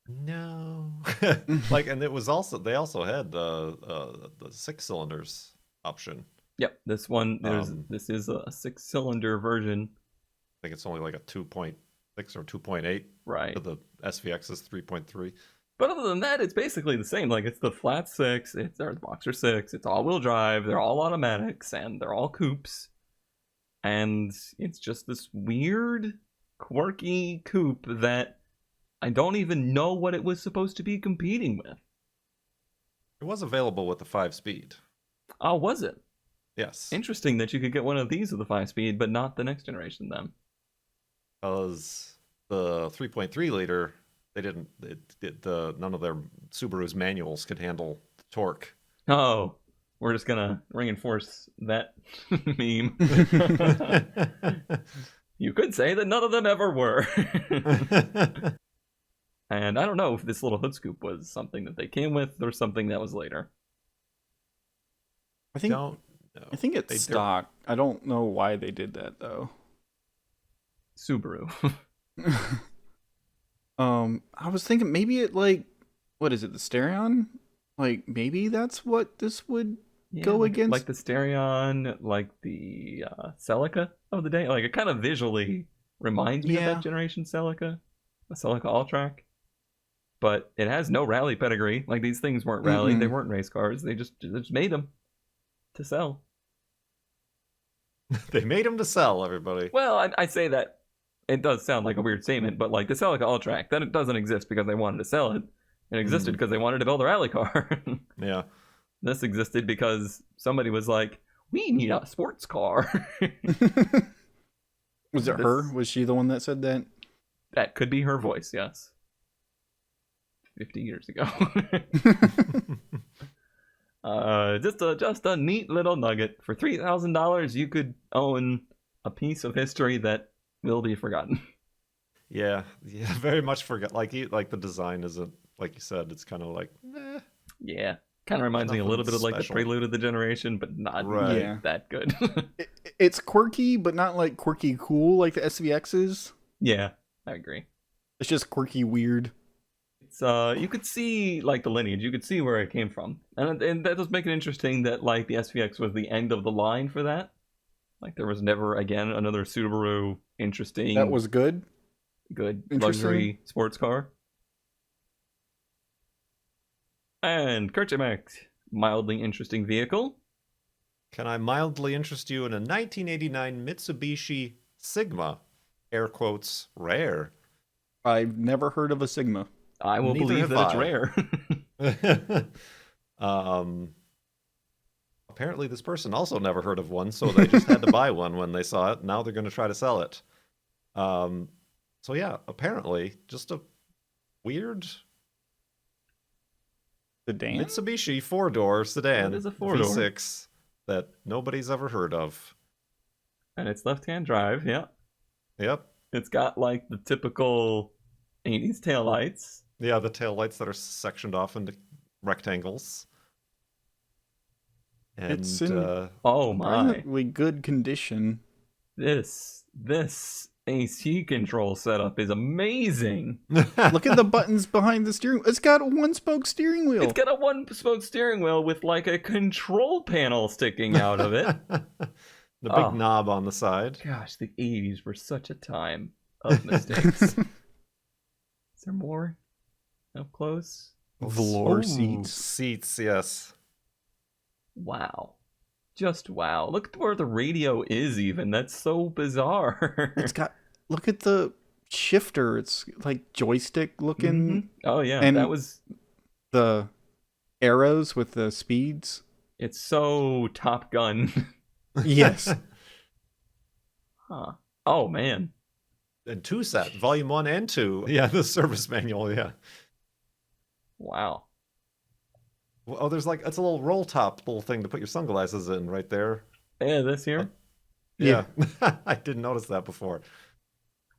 No. And it was also, they also had the 6 cylinders option. Yep, this one, this is a 6-cylinder version. I think it's only like a 2.6 or 2.8. Right. The SVX is 3.3. But other than that, it's basically the same. Like, it's the flat 6, it's the Boxer 6, it's all-wheel drive, they're all automatics, and they're all coupes. And it's just this weird, quirky coupe that I don't even know what it was supposed to be competing with. It was available with the 5-speed. Oh, was it? Yes. Interesting that you could get one of these with a 5-speed, but not the next generation then. Because the 3.3 liter, none of their Subaru's manuals could handle the torque. Oh, we're just gonna reinforce that meme. You could say that none of them ever were. And I don't know if this little hood scoop was something that they came with or something that was later. I think it's stock. I don't know why they did that though. Subaru. I was thinking maybe it what is it, the Stereon? Like maybe that's what this would go against. Like the Stereon, like the Celica of the day. Like it kind of visually reminds me of that generation Celica, a Celica All-Track. But it has no rally pedigree. Like these things weren't rally, they weren't race cars. They just made them to sell. They made them to sell, everybody. Well, I say that it does sound like a weird statement, but like the Celica All-Track, that it doesn't exist because they wanted to sell it. It existed because they wanted to build a rally car. Yeah. This existed because somebody was like, we need a sports car. Was it her? Was she the one that said that? That could be her voice, yes. 50 years ago. Just a neat little nugget. For $3,000, you could own a piece of history that will be forgotten. Yeah, very much forgot. Like the design isn't, like you said, it's kind of like, eh. Yeah, kind of reminds me a little bit of like the Prelude of the generation, but not that good. It's quirky, but not like quirky cool like the SVX is. Yeah, I agree. It's just quirky weird. It's you could see like the lineage, you could see where it came from, and that does make it interesting that like the SVX was the end of the line for that. Like there was never again another Subaru interesting. That was good. Good luxury sports car. And Kurchamek, mildly interesting vehicle. Can I mildly interest you in a 1989 Mitsubishi Sigma? Air quotes, rare. I've never heard of a Sigma. I will believe that it's rare. Apparently this person also never heard of one, so they just had to buy one when they saw it. Now they're going to try to sell it. So yeah, apparently just a weird sedan? Mitsubishi 4-door sedan. It is a 4-door. V6 that nobody's ever heard of. And it's left-hand drive, yeah. Yep. It's got like the typical 80s taillights. Yeah, the taillights that are sectioned off into rectangles. And It's in oh my. really good condition. This AC control setup is amazing. Look at the buttons behind the steering wheel. It's got a one-spoke steering wheel. It's got a one-spoke steering wheel with like a control panel sticking out of it. The big knob on the side. Gosh, the 80s were such a time of mistakes. Is there more up close? Velour seats. Seats, yes. Wow. Just wow. Look at where the radio is even. That's so bizarre. It's got, look at the shifter. It's like joystick looking. Mm-hmm. Oh yeah, and that was the arrows with the speeds. It's so Top Gun. Yes. Huh. Oh man. And 2 set, volume 1 and 2. Yeah, the service manual, yeah. Wow. Oh, there's like, it's a little roll top little thing to put your sunglasses in right there. Yeah, this here. Yeah. I didn't notice that before.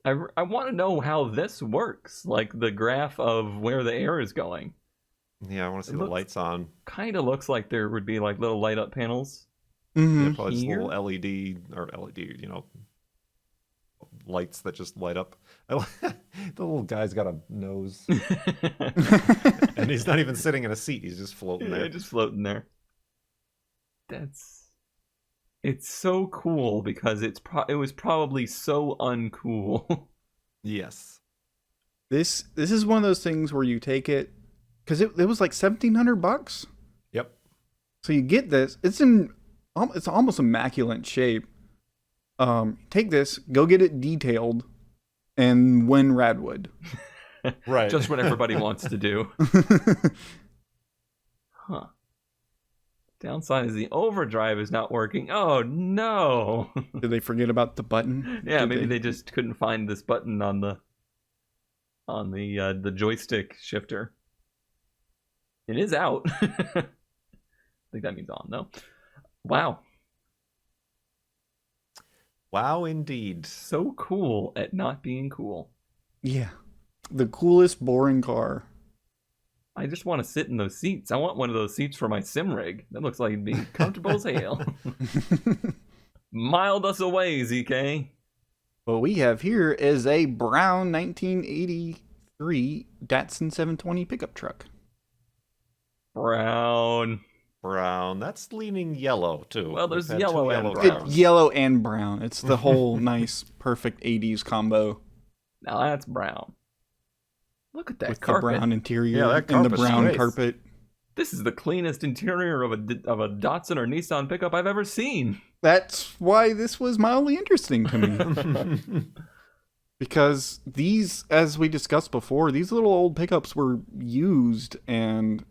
I want to know how this works, like the graph of where the air is going. Yeah, I want to see the lights on. Kind of looks like there would be like little light up panels. Mm-hmm. Yeah, probably just Here? little LED, you know, lights that just light up. The little guy's got a nose. And he's not even sitting in a seat. He's just floating there. Yeah, just floating there. It's so cool because it was probably so uncool. Yes. This is one of those things where you take it because it was like $1,700. Yep. So you get this. It's almost immaculate shape. Take this, go get it detailed, and win Radwood. Right. Just what everybody wants to do. Huh. Downside is the overdrive is not working. Oh no. Did they forget about the button? Yeah, maybe they just couldn't find this button on the joystick shifter. It is out. I think that means on though. Wow. Wow, indeed. So cool at not being cool. Yeah. The coolest boring car. I just want to sit in those seats. I want one of those seats for my sim rig. That looks like it'd be comfortable as hell. Mild us away, ZK. What we have here is a brown 1983 Datsun 720 pickup truck. Brown. That's leaning yellow, too. Well, there's We've had yellow 2 and yellow brown. cars. Yellow and brown. It's the whole nice, perfect 80s combo. Now that's brown. Look at that With carpet. the brown interior Yeah, that and the carpet's brown great. carpet. This is the cleanest interior of a Datsun or Nissan pickup I've ever seen. That's why this was mildly interesting to me. Because these, as we discussed before, these little old pickups were used and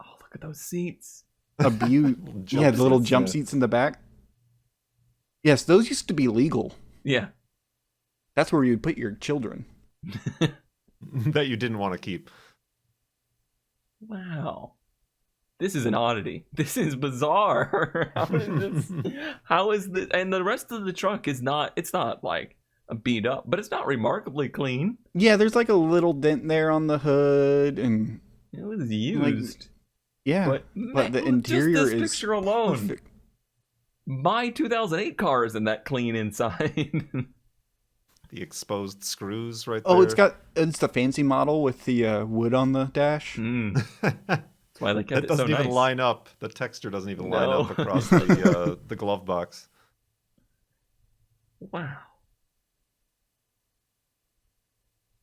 Oh, look at those seats. abused. Jump Yeah, the little seats, jump yeah. seats in the back. Yes, those used to be legal. Yeah. That's where you'd put your children. That you didn't want to keep. Wow. This is an oddity. This is bizarre. How is this? And the rest of the truck is not, it's not like beat up, but it's not remarkably clean. Yeah, there's like a little dent there on the hood and It was used. yeah, But the interior just this is picture alone. perfect. My 2008 car isn't that clean inside. The exposed screws right there. Oh, it's the fancy model with the wood on the dash. That's why they kept it so nice. It doesn't even line up. The texture doesn't even line up across the glove box. Wow.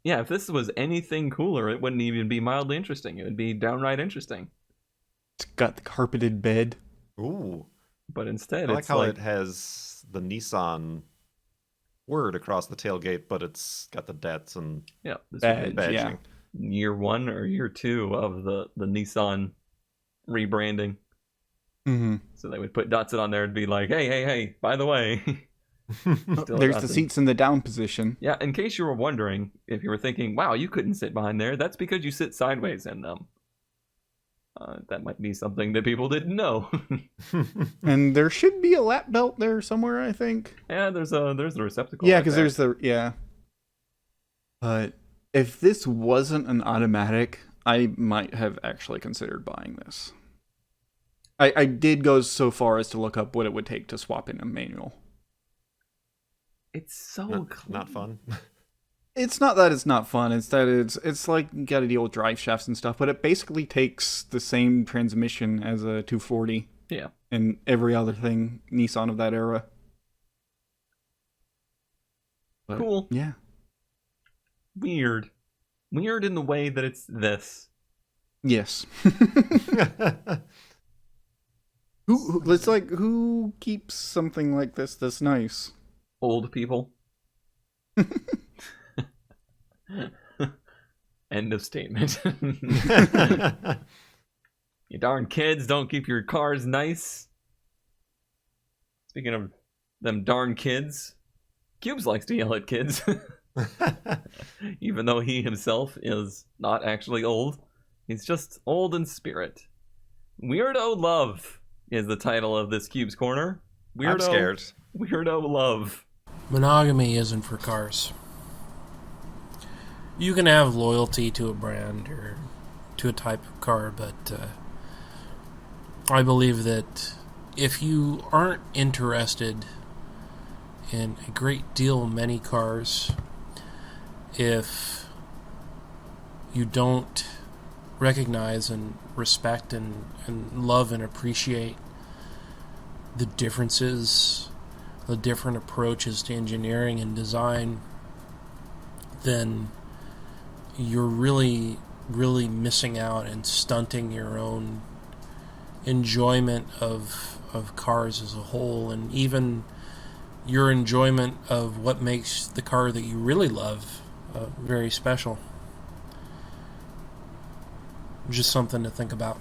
Yeah, if this was anything cooler, it wouldn't even be mildly interesting. It would be downright interesting. It's got the carpeted bed. Ooh. But instead, I like it's how it has the Nissan word across the tailgate, but it's got the Datsun badging. Yeah. Year 1 or year 2 of the Nissan rebranding. Mm-hmm. So they would put Datsun on there and be like, hey, by the way. There's the seats in the down position. Yeah, in case you were wondering, if you were thinking, wow, you couldn't sit behind there, that's because you sit sideways in them. That might be something that people didn't know. And there should be a lap belt there somewhere, I think. Yeah, there's the receptacle. Yeah, because there's But if this wasn't an automatic, I might have actually considered buying this. I did go so far as to look up what it would take to swap in a manual. It's so not fun. It's not that it's not fun. It's that it's like you got to deal with drive shafts and stuff. But it basically takes the same transmission as a 240. Yeah. And every other thing Nissan of that era. But, cool. Yeah. Weird in the way that it's this. Yes. Who keeps something like this nice? Old people. End of statement. You darn kids don't keep your cars nice. Speaking of them darn kids, Cubes likes to yell at kids. Even though he himself is not actually old. He's just old in spirit. Weirdo Love is the title of this Cubes Corner. I'm scared. Weirdo Love. Monogamy isn't for cars. You can have loyalty to a brand or to a type of car, but I believe that if you aren't interested in a great deal many cars, if you don't recognize and respect and love and appreciate the differences, the different approaches to engineering and design, then you're really, really missing out and stunting your own enjoyment of cars as a whole, and even your enjoyment of what makes the car that you really love very special. Just something to think about.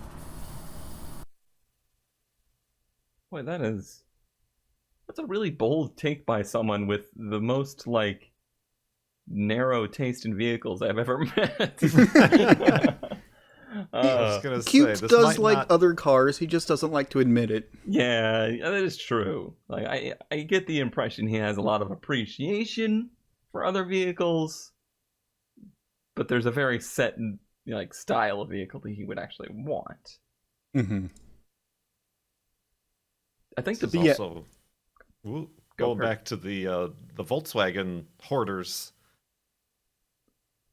Boy, that's a really bold take by someone with the most, narrow taste in vehicles I've ever met. Cubes does like other cars, he just doesn't like to admit it. Yeah, that is true. I get the impression he has a lot of appreciation for other vehicles, but there's a very set style of vehicle that he would actually want. Mm-hmm. I think also going back to the Volkswagen hoarders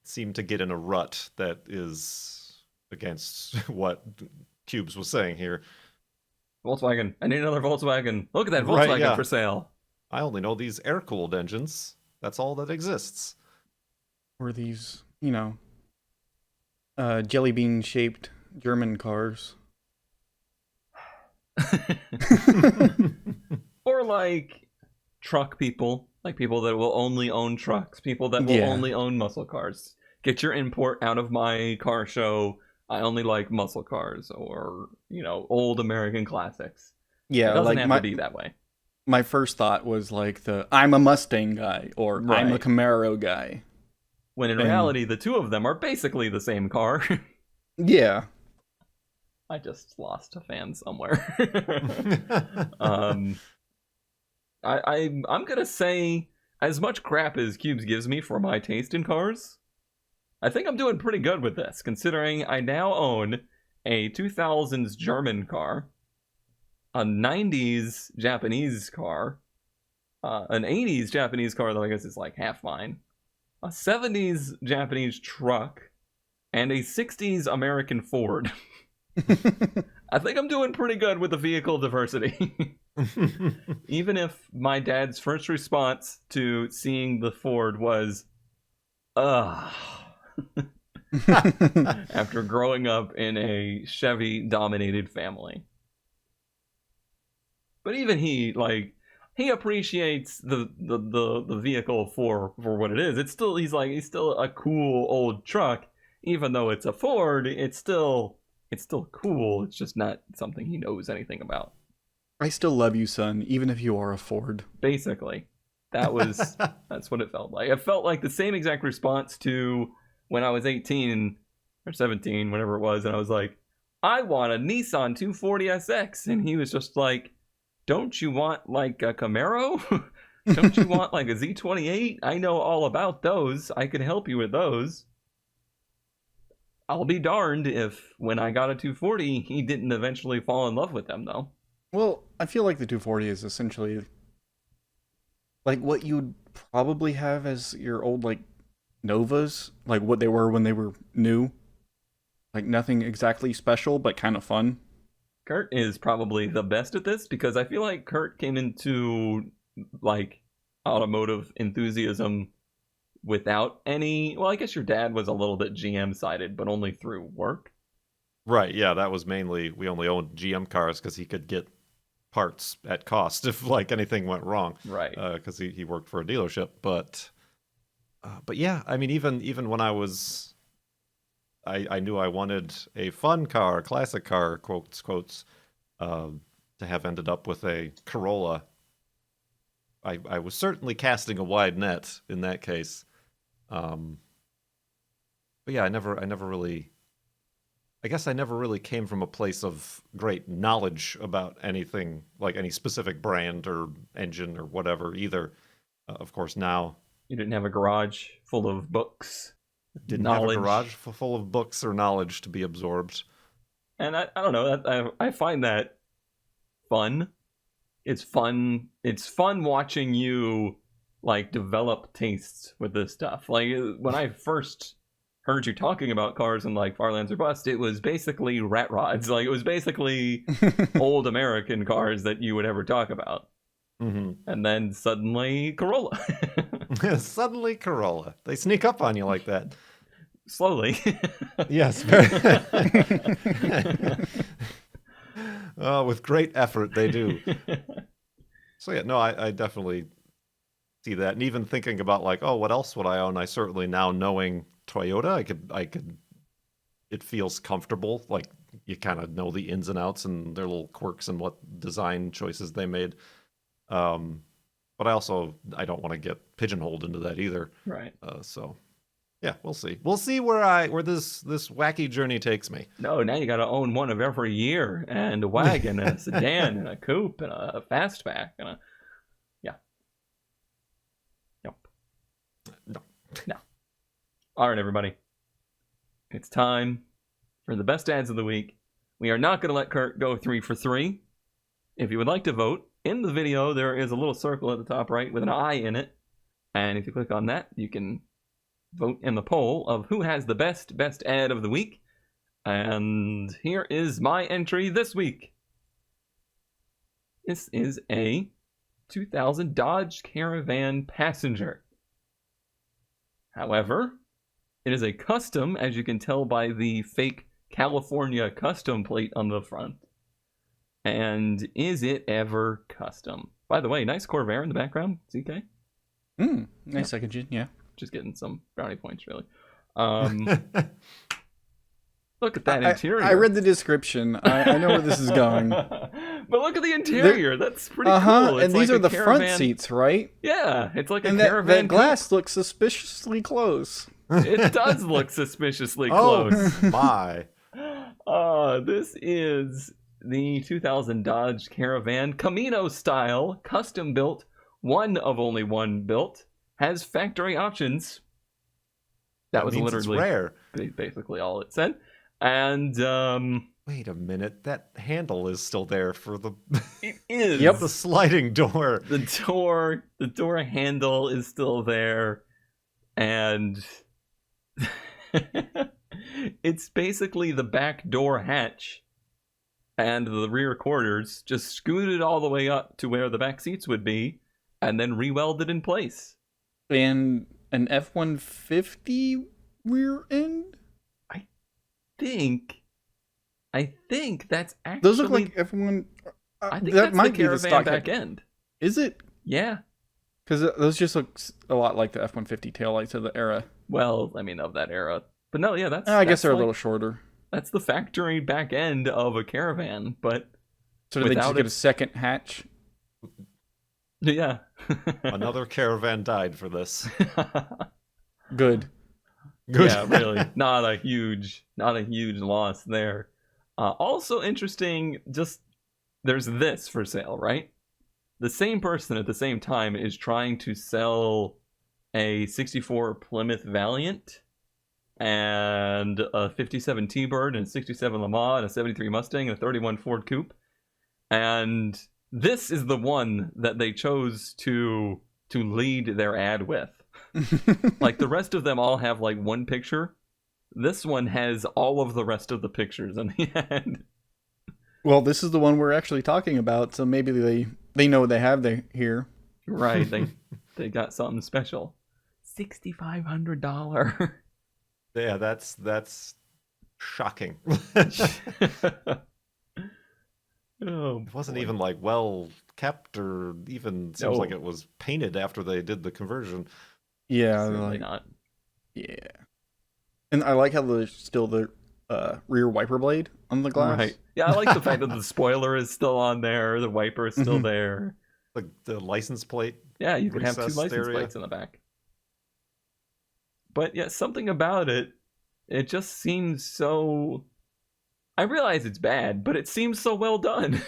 seem to get in a rut that is against what Cubes was saying here. Volkswagen. I need another Volkswagen. Look at that Volkswagen for sale. I only know these air-cooled engines. That's all that exists. Or these, jelly bean-shaped German cars. Or truck people. People that will only own trucks. People that will only own muscle cars. Get your import out of my car show. I only like muscle cars, or old American classics. Yeah, it doesn't have to be that way. My first thought was I'm a Mustang guy, or I'm a Camaro guy. When in reality, the two of them are basically the same car. Yeah. I just lost a fan somewhere. I'm gonna say, as much crap as Cubes gives me for my taste in cars, I think I'm doing pretty good with this, considering I now own a 2000s German car a 90s Japanese car, an 80s Japanese car, though I guess it's like half mine, a 70s Japanese truck, and a 60s American Ford. I think I'm doing pretty good with the vehicle diversity. Even if my dad's first response to seeing the Ford was, ugh. After growing up in a Chevy-dominated family. But even he appreciates the vehicle for what it is. It's still he's still a cool old truck, even though it's a Ford. It's still cool. It's just not something he knows anything about. I still love you, son, even if you are a Ford. Basically, that's what it felt like. It felt like the same exact response to when I was 18 or 17, whatever it was, and I was like, I want a Nissan 240SX, and he was just like, don't you want like a Camaro? Don't you want like a Z28? I know all about those. I could help you with those. I'll be darned if when I got a 240, he didn't eventually fall in love with them, though. Well, I feel like the 240 is essentially like what you'd probably have as your old like Novas, like what they were when they were new. Like nothing exactly special, but kind of fun. Kurt is probably the best at this because I feel like Kurt came into like automotive enthusiasm without any. Well, I guess your dad was a little bit GM sided, but only through work. Right. Yeah, that was mainly we only owned GM cars because he could get parts at cost if like anything went wrong. Right. Because he worked for a dealership, but yeah, I mean, even when I was. I knew I wanted a fun car, classic car, quotes, to have ended up with a Corolla. I was certainly casting a wide net in that case. But yeah, I never really came from a place of great knowledge about anything, like any specific brand or engine or whatever either. Of course, now. You didn't have a garage full of books. Didn't have a garage full of books or knowledge to be absorbed. And I don't know, I find that fun. It's fun watching you like develop tastes with this stuff. Like when I first heard you talking about cars and like Farlands or Bust, it was basically rat rods. Like it was basically old American cars that you would ever talk about. Mm-hmm. And then suddenly Corolla. Suddenly Corolla. They sneak up on you like that. Slowly. Yes. With great effort, they do. So yeah, no, I definitely see that. And even thinking about like, oh, what else would I own? I certainly now knowing Toyota, I could. It feels comfortable. Like you kind of know the ins and outs and their little quirks and what design choices they made. But I don't want to get pigeonholed into that either. Right. So, yeah, we'll see. We'll see where this wacky journey takes me. No, now you got to own one of every year, and a wagon, and a sedan, and a coupe, and a fastback, and a Nope. No. All right, everybody. It's time for the best ads of the week. We are not going to let Kurt go 3 for 3. If you would like to vote, in the video, there is a little circle at the top right with an I in it. And if you click on that, you can vote in the poll of who has the best ad of the week. And here is my entry this week. This is a 2000 Dodge Caravan Passenger. However, it is a custom, as you can tell by the fake California custom plate on the front. And is it ever custom? By the way, nice Corvair in the background, ZK. Nice second gen, yeah. Just getting some brownie points, really. Look at that interior. I read the description. I know where this is going. But look at the interior. That's pretty cool. It's and these are the front seats, right? Yeah, it's like a and caravan. That glass looks suspiciously close. It does look suspiciously close. Oh, my. This is the 2000 Dodge Caravan Camino style, custom built, one of only one built, has factory options. That was literally rare. Basically all it said. And Wait a minute, that handle is still there for the It is. Yep. the sliding door. The door handle is still there, and it's basically the back door hatch and the rear quarters just scooted all the way up to where the back seats would be, and then re-welded in place. And an F-150 rear end? I think that's actually... Those look like F-1... I think that that's might the be the Caravan stock back head. end. Is it? Yeah. Because those just look a lot like the F-150 taillights of the era. Well, I mean, of that era. But no, yeah, I guess they're like, a little shorter. That's the factory back end of a Caravan, but... So did they just without get a second hatch? Yeah. Another Caravan died for this. Good. Good. Yeah, really. Not a huge loss there. Also interesting, just there's this for sale, right? The same person at the same time is trying to sell a 64 Plymouth Valiant and a 57 T-Bird and a 67 Lamar and a 73 Mustang and a 31 Ford Coupe. And this is the one that they chose to lead their ad with. Like the rest of them all have like one picture. This one has all of the rest of the pictures in the end. Well, this is the one we're actually talking about, so maybe they know what they have here. Right, they got something special. $6,500. Yeah, that's shocking. Oh, it wasn't boy. even like well kept, or even seems like it was painted after they did the conversion. Yeah, Certainly like, not. yeah. And I like how there's still the rear wiper blade on the glass. Right. Yeah, I like the fact that the spoiler is still on there, the wiper is still there. The license plate. Yeah, you can have two recessed license area. plates in the back. But yeah, something about it just seems so... I realize it's bad, but it seems so well done.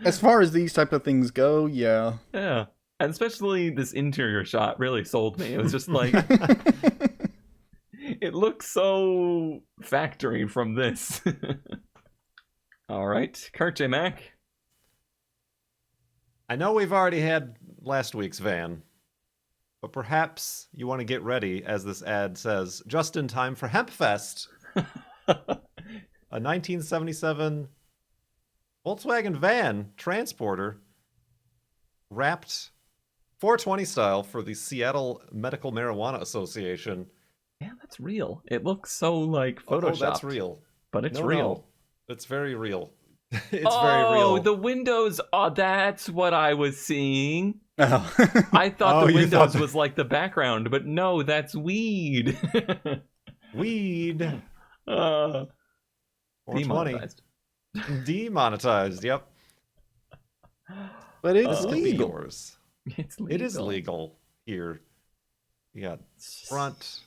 As far as these type of things go, yeah. Yeah. And especially this interior shot really sold me. It was just like... It looks so factory from this. All right, Kurt J. Mac. I know we've already had last week's van, but perhaps you want to get ready, as this ad says, just in time for Hempfest. A 1977 Volkswagen van transporter wrapped 420 style for the Seattle Medical Marijuana Association. Yeah, that's real. It looks so like Photoshopped. Oh, that's real. But it's No, real. no. It's very real. It's very Oh, real. the windows. Oh, that's what I was seeing. Oh. I thought Oh, the you windows thought- was like the background, but no, that's weed. Weed. 420. Demonetized. Demonetized, yep. But it's This could be legal. yours. It's legal. It is legal here. You got front,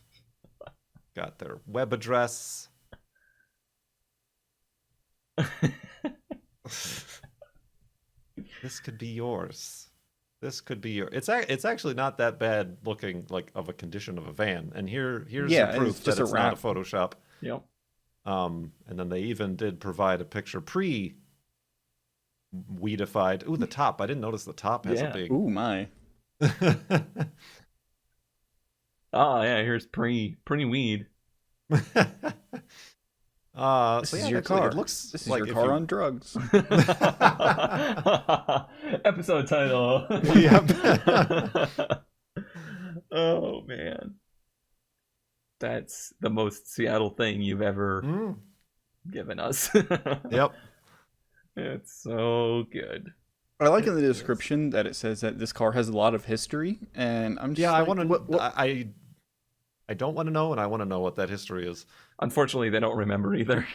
got their web address. This could be yours. This could be your. It's actually not that bad looking, like of a condition of a van. And here's Yeah, the proof it's just that a it's not a wrap. Photoshop. Yep. And then they even did provide a picture weedified. Ooh, the top. I didn't notice the top has Yeah. a big. Ooh, my. Oh yeah, here's pre-weed. This so is yeah, your actually, car. It looks This is like your if car you- on drugs. Episode title. Yep. Oh man, that's the most Seattle thing you've ever Mm, given us. yep. It's so good. I like in the It is. description that it says that this car has a lot of history, and I'm just Yeah, like, I want to. what? I don't want to know, and I want to know what that history is. Unfortunately, they don't remember either.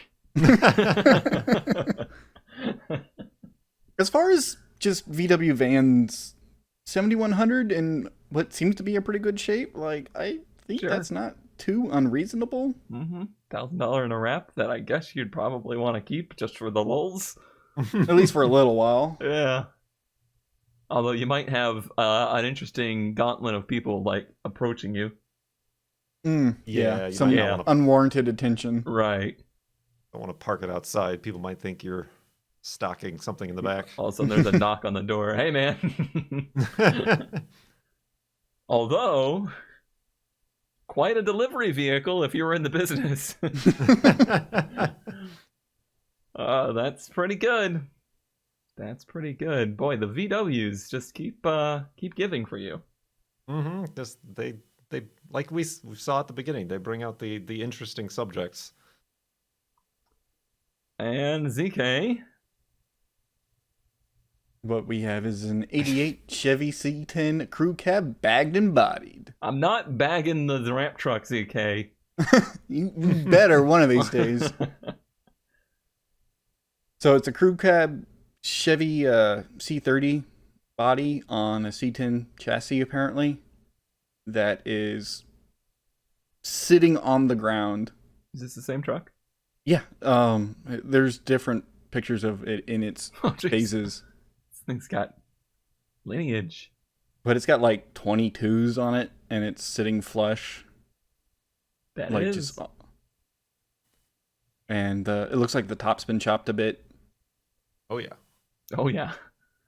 As far as just VW vans, 7100 in what seems to be a pretty good shape, like I think Sure. that's not too unreasonable. $1,000 in a wrap that I guess you'd probably want to keep just for the lulz. At least for a little while. Yeah. Although you might have an interesting gauntlet of people like approaching you. Yeah, you some might not wanna- unwarranted attention. Right. Don't want to park it outside. People might think you're stocking something in the back. All of a sudden, there's a knock on the door. Hey, man. Although, quite a delivery vehicle if you were in the business. That's pretty good. That's pretty good. Boy, the VWs just keep giving for you. Mm-hmm. Just they like we saw at the beginning. They bring out the interesting subjects. And ZK. What we have is an 88 Chevy C10 crew cab bagged and bodied. I'm not bagging the ramp truck, ZK. You better one of these days. So it's a crew cab Chevy C30 body on a C10 chassis, apparently, that is sitting on the ground. Is this the same truck? Yeah. There's different pictures of it in its phases. This thing's got lineage. But it's got like 22s on it, and it's sitting flush. That like is. And it looks like the top's been chopped a bit. Oh yeah. Oh yeah.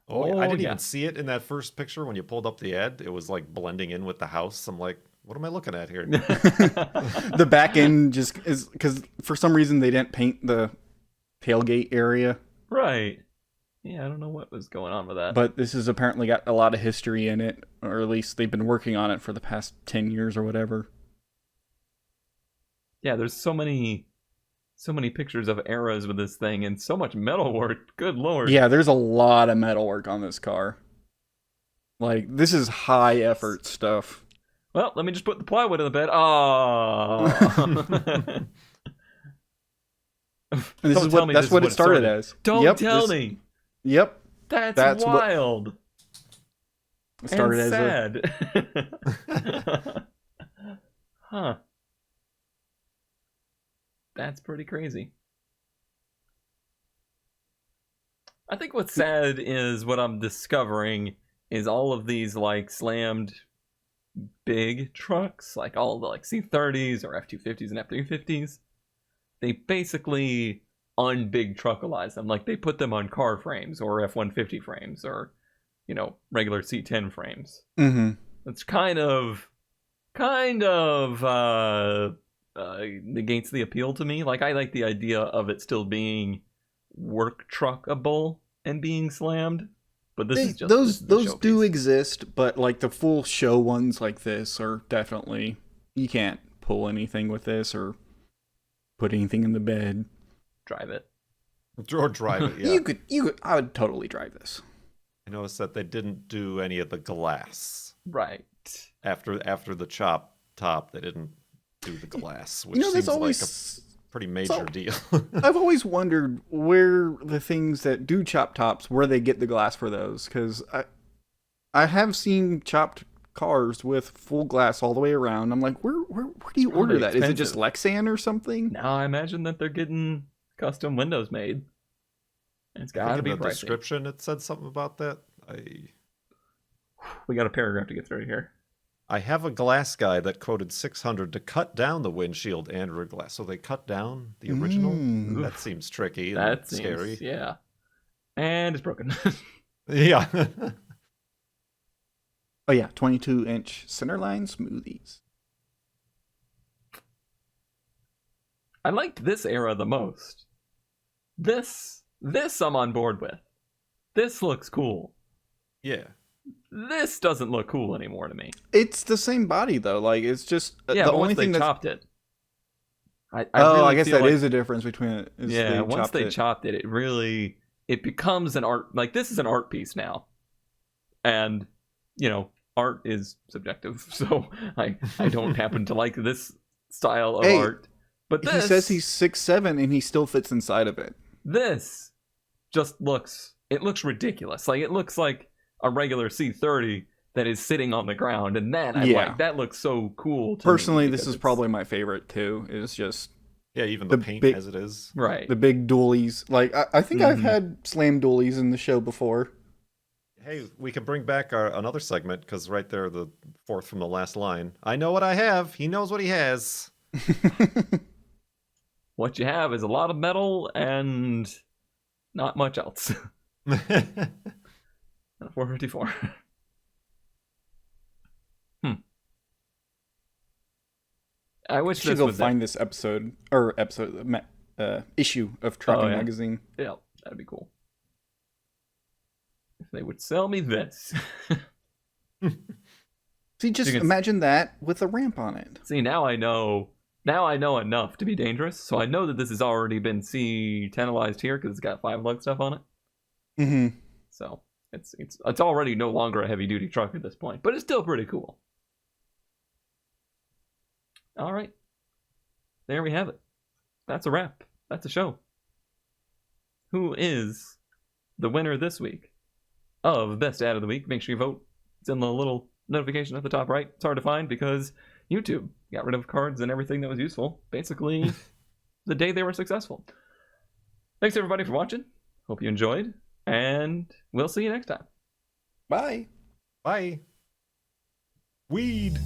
Oh, I didn't even see it in that first picture when you pulled up the ad. It was like blending in with the house. I'm like, what am I looking at here? The back end just is because for some reason they didn't paint the tailgate area. Right. Yeah, I don't know what was going on with that. But this has apparently got a lot of history in it, or at least they've been working on it for the past 10 years or whatever. Yeah, there's so many pictures of eras with this thing and so much metalwork. Good lord. Yeah, there's a lot of metalwork on this car. Like, this is high effort stuff. Well, let me just put the plywood in the bed. Oh. That's what it started as. Don't tell me. Yep. That's wild. It started and as sad. Huh. That's pretty crazy. I think what's sad is what I'm discovering is all of these like slammed big trucks, like all the like C30s or F250s and F350s. They basically unbig truckalize them. Like they put them on car frames or F150 frames or, you know, regular C10 frames. Mm-hmm. It's kind of negates the appeal to me. Like I like the idea of it still being work truckable and being slammed, but this is just those do exist. But like the full show ones like this are definitely, you can't pull anything with this or put anything in the bed. Drive it or drive it. Yeah, you could. I would totally drive this. I noticed that they didn't do any of the glass. Right after the chop top, they didn't do the glass, which that's seems always like a pretty major deal. I've always wondered where the things that do chop tops, where they get the glass for those, because I have seen chopped cars with full glass all the way around. I'm like, where do you order that? Expensive. Is it just Lexan or something? No, I imagine that they're getting custom windows made. It's got to be in the pricey. Description. It said something about that. We got a paragraph to get through here. I have a glass guy that quoted $600 to cut down the windshield and rear glass. So they cut down the original? That seems tricky and scary. Yeah. And it's broken. Yeah. Oh yeah, 22-inch centerline smoothies. I liked this era the most. This I'm on board with. This looks cool. Yeah. This doesn't look cool anymore to me. It's the same body though. Like it's just the only thing they chopped it. I guess that is a difference between it. Once they chopped it, it becomes an art. Like this is an art piece now, and you know, art is subjective. So I don't happen to like this style of art. But he says he's 6'7" and he still fits inside of it. This just looks ridiculous. Like it looks like a regular C30 that is sitting on the ground, and that like. That looks so cool. Personally, this is probably my favorite too. Is just even the paint as it is, right? The big dualies. Like I think I've had slam dualies in the show before. Hey, we can bring back another segment because right there, the fourth from the last line. I know what I have. He knows what he has. what you have is a lot of metal and not much else. 454. I wish you should this go was find this issue of Trucking Magazine. Yeah, that'd be cool. If they would sell me this. See, just imagine that with a ramp on it. See, now I know enough to be dangerous, so I know that this has already been C10ized here because it's got 5 lug stuff on it. Mm-hmm. So it's already no longer a heavy duty truck at this point, but it's still pretty cool. All right, there we have it. That's a wrap. That's a show. Who is the winner this week of Best Ad of the Week? Make sure you vote. It's in the little notification at the top right. It's hard to find because YouTube got rid of cards and everything that was useful basically the day they were successful. Thanks everybody for watching. Hope you enjoyed, and we'll see you next time. Bye. Bye. Weed.